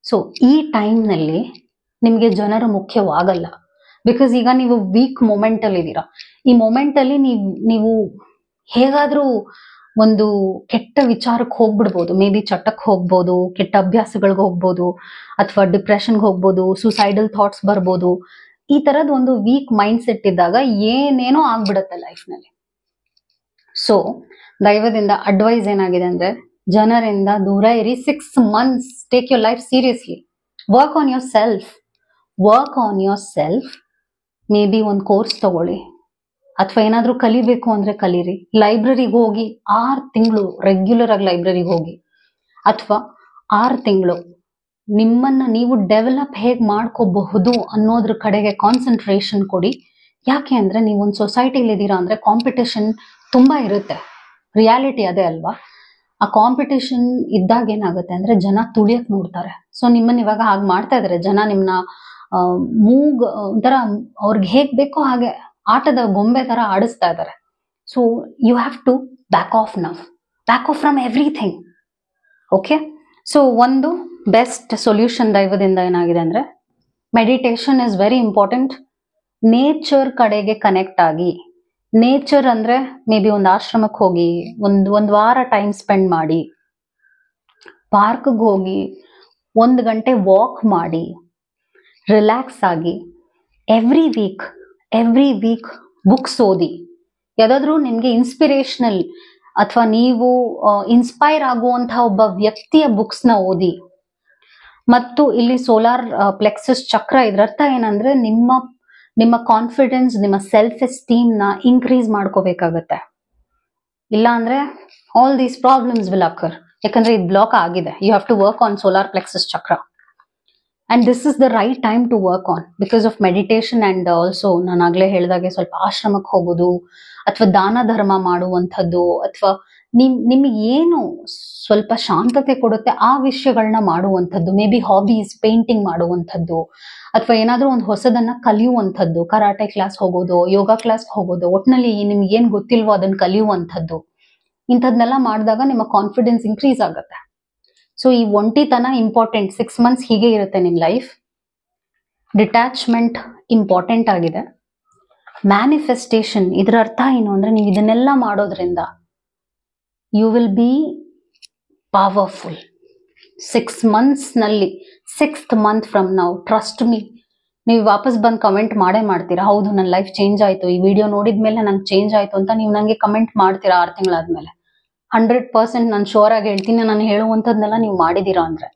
ಸೊ ಈ ಟೈಮ್ ನಲ್ಲಿ ನಿಮ್ಗೆ ಜನರು ಮುಖ್ಯವಾಗಲ್ಲ. ಬಿಕಾಸ್ ಈಗ ನೀವು ವೀಕ್ ಮೊಮೆಂಟ್ ಅಲ್ಲಿ ಇದ್ದೀರಾ. ಈ ಮೊಮೆಂಟ್ ಅಲ್ಲಿ ನೀವು ಹೇಗಾದ್ರೂ ಒಂದು ಕೆಟ್ಟ ವಿಚಾರಕ್ಕೆ ಹೋಗ್ಬಿಡ್ಬೋದು. ಮೇ ಬಿ ಚಟಕ್ಕೆ ಹೋಗ್ಬೋದು, ಕೆಟ್ಟ ಅಭ್ಯಾಸಗಳಿಗೆ ಹೋಗ್ಬೋದು, ಅಥವಾ ಡಿಪ್ರೆಷನ್ಗೆ ಹೋಗ್ಬೋದು, ಸುಸೈಡಲ್ ಥಾಟ್ಸ್ ಬರ್ಬೋದು. ಈ ತರದ್ ಒಂದು ವೀಕ್ ಮೈಂಡ್ ಸೆಟ್ ಇದ್ದಾಗ ಏನೇನೋ ಆಗ್ಬಿಡತ್ತೆ ಲೈಫ್ ನಲ್ಲಿ. ಸೊ ದೈವದಿಂದ ಅಡ್ವೈಸ್ ಏನಾಗಿದೆ ಅಂದ್ರೆ ಜನರಿಂದ ದೂರ ಇರಿ. 6 months take your life seriously. Work on your self. May be ಒಂದು ಕೋರ್ಸ್ ತಗೊಳ್ಳಿ, ಅಥವಾ ಏನಾದ್ರೂ ಕಲಿಬೇಕು ಅಂದ್ರೆ ಕಲೀರಿ. ಲೈಬ್ರರಿಗೆ ಹೋಗಿ 6 ತಿಂಗಳು ರೆಗ್ಯುಲರ್ ಆಗಿ ಲೈಬ್ರರಿಗೆ ಹೋಗಿ, ಅಥವಾ 6 ತಿಂಗಳು ನಿಮ್ಮನ್ನ ನೀವು ಡೆವಲಪ್ ಹೇಗ್ ಮಾಡ್ಕೋಬಹುದು ಅನ್ನೋದ್ರ ಕಡೆಗೆ ಕಾನ್ಸಂಟ್ರೇಷನ್ ಕೊಡಿ. ಯಾಕೆ ಅಂದ್ರೆ ನೀವೊಂದು ಸೊಸೈಟಿಲಿ ಇದ್ದೀರಾ ಅಂದ್ರೆ ಕಾಂಪಿಟೇಷನ್ ತುಂಬಾ ಇರುತ್ತೆ. ರಿಯಾಲಿಟಿ ಅದೇ ಅಲ್ವಾ. ಆ ಕಾಂಪಿಟೇಷನ್ ಇದ್ದಾಗ ಏನಾಗುತ್ತೆ ಅಂದ್ರೆ ಜನ ತುಳಿಯಕ್ ನೋಡ್ತಾರೆ. ಸೊ ನಿಮ್ಮನ್ನ ಇವಾಗ ಹಾಗೆ ಮಾಡ್ತಾ ಇದಾರೆ. ಜನ ನಿಮ್ನ ಮೂಗ್ ಒಂಥರ ಅವ್ರಿಗೆ ಹೇಗ್ ಬೇಕೋ ಹಾಗೆ ಆಟದ ಗೊಂಬೆ ತರ ಆಡಿಸ್ತಾ ಇದ್ದಾರೆ. So you have to back off now, back off from everything. Okay, so ಒಂದು ಬೆಸ್ಟ್ ಸೊಲ್ಯೂಷನ್ ದೈವದಿಂದ ಏನಾಗಿದೆ ಅಂದ್ರೆ meditation is very important. Nature ಕಡೆಗೆ ಕನೆಕ್ಟ್ ಆಗಿ, ನೇಚರ್ ಅಂದ್ರೆ ಮೇ ಬಿ ಒಂದು ಆಶ್ರಮಕ್ಕೆ ಹೋಗಿ ಒಂದು ವಾರ ಟೈಮ್ ಸ್ಪೆಂಡ್ ಮಾಡಿ, ಪಾರ್ಕ್ಗೆ ಹೋಗಿ 1 ಗಂಟೆ ವಾಕ್ ಮಾಡಿ, ರಿಲ್ಯಾಕ್ಸ್ ಆಗಿ, ಎವ್ರಿ ವೀಕ್ ಬುಕ್ಸ್ ಓದಿ. ಯಾವ್ದಾದ್ರು ನಿಮ್ಗೆ ಇನ್ಸ್ಪಿರೇಷನಲ್ ಅಥವಾ ನೀವು ಇನ್ಸ್ಪೈರ್ ಆಗುವಂತಹ ಒಬ್ಬ ವ್ಯಕ್ತಿಯ ಬುಕ್ಸ್ ನ ಓದಿ. ಮತ್ತು ಇಲ್ಲಿ ಸೋಲಾರ್ ಪ್ಲೆಕ್ಸಸ್ ಚಕ್ರ, ಇದರರ್ಥ ಏನಂದ್ರೆ ನಿಮ್ಮ ಕಾನ್ಫಿಡೆನ್ಸ್, ನಿಮ್ಮ ಸೆಲ್ಫ್ ಎಸ್ಟೀಮ್ ನ ಇನ್ಕ್ರೀಸ್ ಮಾಡ್ಕೋಬೇಕಾಗತ್ತೆ. ಇಲ್ಲ ಅಂದ್ರೆ all these problems will occur. ಯಾಕಂದ್ರೆ ಇದು ಬ್ಲಾಕ್ ಆಗಿದೆ. You have to work on solar plexus chakra. And this is the right time to work on because of meditation. And also ನಾನು ಆಗ್ಲೇ ಹೇಳಿದಾಗೆ ಸ್ವಲ್ಪ ಆಶ್ರಮಕ್ಕೆ ಹೋಗೋದು ಅಥವಾ ದಾನ ಧರ್ಮ ಮಾಡುವಂಥದ್ದು, ಅಥವಾ ನಿಮಗೆ ಏನು ಸ್ವಲ್ಪ ಶಾಂತತೆ ಕೊಡುತ್ತೆ ಆ ವಿಷಯಗಳನ್ನ ಮಾಡುವಂಥದ್ದು. ಮೇ ಬಿ ಹಾಬೀಸ್, ಪೇಂಟಿಂಗ್ ಮಾಡುವಂಥದ್ದು, ಅಥವಾ ಏನಾದ್ರೂ ಒಂದು ಹೊಸದನ್ನ ಕಲಿಯುವಂಥದ್ದು, ಕರಾಟೆ ಕ್ಲಾಸ್ ಹೋಗೋದು, ಯೋಗ ಕ್ಲಾಸ್ ಹೋಗೋದು, ಒಟ್ನಲ್ಲಿ ನಿಮ್ಗೆ ಏನ್ ಗೊತ್ತಿಲ್ವೋ ಅದನ್ನ ಕಲಿಯುವಂಥದ್ದು. ಇಂಥದ್ನೆಲ್ಲ ಮಾಡಿದಾಗ ನಿಮ್ಮ ಕಾನ್ಫಿಡೆನ್ಸ್ ಇನ್ಕ್ರೀಸ್ ಆಗುತ್ತೆ. ಸೊ ಈ ಒಂಟಿತನ ಇಂಪಾರ್ಟೆಂಟ್. 6 months ಹೀಗೆ ಇರುತ್ತೆ ನಿಮ್ ಲೈಫ್. ಡಿಟ್ಯಾಚ್ಮೆಂಟ್ ಇಂಪಾರ್ಟೆಂಟ್ ಆಗಿದೆ. ಮ್ಯಾನಿಫೆಸ್ಟೇಷನ್, ಇದರ ಅರ್ಥ ಏನು ಅಂದ್ರೆ ನೀವು ಇದನ್ನೆಲ್ಲ ಮಾಡೋದ್ರಿಂದ you will be powerful. 6 months ನಲ್ಲಿ 6th month from now, trust me, ನೀವು ವಾಪಸ್ ಬಂದು ಕಮೆಂಟ್ ಮಾಡೇ ಮಾಡ್ತೀರಾ. ಹೌದು, ನನ್ನ ಲೈಫ್ ಚೇಂಜ್ ಆಯ್ತು, ಈ ವಿಡಿಯೋ ನೋಡಿದ್ಮೇಲೆ ನಂಗೆ ಚೇಂಜ್ ಆಯ್ತು ಅಂತ ನೀವು ನಂಗೆ ಕಮೆಂಟ್ ಮಾಡ್ತೀರಾ 6 ತಿಂಗಳಾದ್ಮೇಲೆ. 100% ನಾನು ಶೋರ್ ಆಗಿ ಹೇಳ್ತೀನಿ, ನಾನು ಹೇಳುವಂಥದ್ನೆಲ್ಲ ನೀವು ಮಾಡಿದೀರಾ ಅಂದ್ರೆ.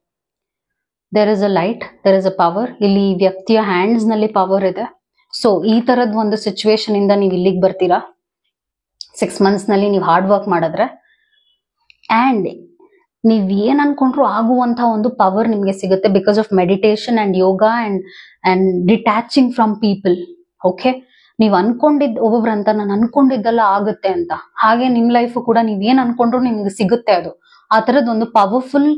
There is a light, there is a power. ಇಲ್ಲಿ ಈ ವ್ಯಕ್ತಿಯ ಹ್ಯಾಂಡ್ಸ್ ನಲ್ಲಿ ಪವರ್ ಇದೆ. ಸೊ ಈ ತರದ್ ಒಂದು ಸಿಚುವೇಶನ್ ಇಂದ ನೀವು ಇಲ್ಲಿಗೆ ಬರ್ತೀರಾ 6 months ನಲ್ಲಿ ನೀವು ಹಾರ್ಡ್ ವರ್ಕ್ ಮಾಡಿದ್ರೆ. ಅಂಡ್ ನೀವ್ ಏನ್ ಅನ್ಕೊಂಡ್ರು ಆಗುವಂತಹ ಒಂದು ಪವರ್ ನಿಮ್ಗೆ ಸಿಗುತ್ತೆ because of meditation and yoga and detaching from people. Okay, ನೀವ್ ಒಬ್ಬೊಬ್ರಂತ ನಾನು ಅನ್ಕೊಂಡಿದ್ದೆಲ್ಲ ಆಗುತ್ತೆ ಅಂತ. ಹಾಗೆ ನಿಮ್ ಲೈಫ್ ಕೂಡ ನೀವ್ ಏನ್ ಅನ್ಕೊಂಡ್ರು ನಿಮ್ಗೆ ಸಿಗುತ್ತೆ ಅದು. ಆ ತರದ್ ಒಂದು ಪವರ್ಫುಲ್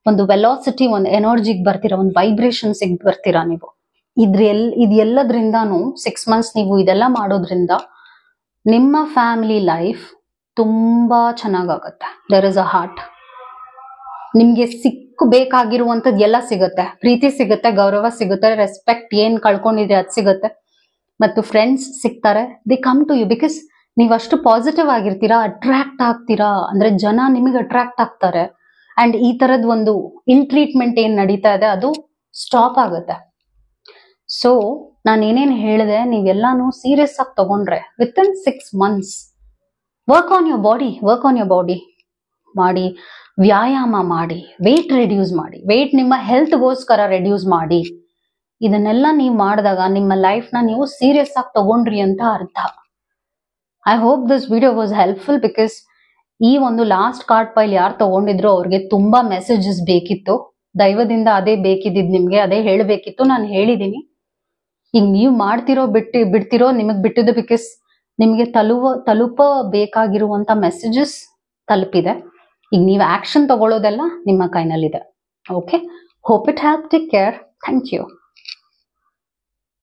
ಒಂದು ವೆಲಾಸಿಟಿ, ಒಂದು ಎನರ್ಜಿಗೆ ಬರ್ತೀರಾ, ಒಂದು ವೈಬ್ರೇಷನ್ ಬರ್ತೀರಾ ನೀವು. ಇದೆಲ್ಲದ್ರಿಂದಾನು 6 months ನೀವು ಇದೆಲ್ಲ ಮಾಡೋದ್ರಿಂದ ನಿಮ್ಮ ಫ್ಯಾಮಿಲಿ ಲೈಫ್ ತುಂಬಾ ಚೆನ್ನಾಗಾಗತ್ತೆ. There is a heart. ನಿಮ್ಗೆ ಬೇಕಾಗಿರುವಂತದ್ ಎಲ್ಲ ಸಿಗುತ್ತೆ. ಪ್ರೀತಿ ಸಿಗುತ್ತೆ, ಗೌರವ ಸಿಗುತ್ತೆ, ರೆಸ್ಪೆಕ್ಟ್ ಏನ್ ಕಳ್ಕೊಂಡಿದ್ರೆ ಅದ್ ಸಿಗುತ್ತೆ, ಮತ್ತು ಫ್ರೆಂಡ್ಸ್ ಸಿಗ್ತಾರೆ. They come to you because ನೀವ್ ಅಷ್ಟು ಪಾಸಿಟಿವ್ ಆಗಿರ್ತೀರಾ, ಅಟ್ರಾಕ್ಟ್ ಆಗ್ತೀರಾ. ಅಂದ್ರೆ ಜನ ನಿಮಗೆ ಅಟ್ರಾಕ್ಟ್ ಆಗ್ತಾರೆ. ಅಂಡ್ ಈ ತರದ್ ಒಂದು ಇಲ್ ಟ್ರೀಟ್ಮೆಂಟ್ ಏನ್ ನಡೀತಾ ಇದೆ ಅದು ಸ್ಟಾಪ್ ಆಗುತ್ತೆ. ಸೊ ನಾನು ಏನೇನ್ ಹೇಳಿದೆ ನೀವೆಲ್ಲಾನು ಸೀರಿಯಸ್ ಆಗಿ ತಗೊಂಡ್ರೆ within 6 months work on your body ಮಾಡಿ, ವ್ಯಾಯಾಮ ಮಾಡಿ, ವೆಯ್ಟ್ ರೆಡ್ಯೂಸ್ ಮಾಡಿ, ವೆಯ್ಟ್ ನಿಮ್ಮ ಹೆಲ್ತ್ಗೋಸ್ಕರ ರೆಡ್ಯೂಸ್ ಮಾಡಿ. ಇದನ್ನೆಲ್ಲ ನೀವು ಮಾಡಿದಾಗ ನಿಮ್ಮ ಲೈಫ್ ನ ನೀವು ಸೀರಿಯಸ್ ಆಗಿ ತಗೊಂಡ್ರಿ ಅಂತ ಅರ್ಥ. I hope this video was helpful because ಈ ಒಂದು ಲಾಸ್ಟ್ ಕಾರ್ಡ್ ಪೈಲ್ ಯಾರು ತಗೊಂಡಿದ್ರು ಅವ್ರಿಗೆ ತುಂಬಾ ಮೆಸೇಜಸ್ ಬೇಕಿತ್ತು. ದೈವದಿಂದ ಅದೇ ಬೇಕಿದ್ದಿದ್ ನಿಮ್ಗೆ, ಅದೇ ಹೇಳಬೇಕಿತ್ತು. ನಾನು ಹೇಳಿದೀನಿ. ಈಗ ನೀವು ಮಾಡ್ತಿರೋ ಬಿಡ್ತಿರೋ ನಿಮಗ್ ಬಿಟ್ಟಿದ್ದು ಬಿಕಾಸ್ ನಿಮ್ಗೆ ತಲುಪಬೇಕಾಗಿರುವಂತ ಮೆಸೇಜಸ್ ತಲುಪಿದೆ. ಈಗ ನೀವು ಆಕ್ಷನ್ ತಗೊಳ್ಳೋದೆಲ್ಲ ನಿಮ್ಮ ಕೈನಲ್ಲಿದೆ. Okay, hope it help. Take care. Thank you.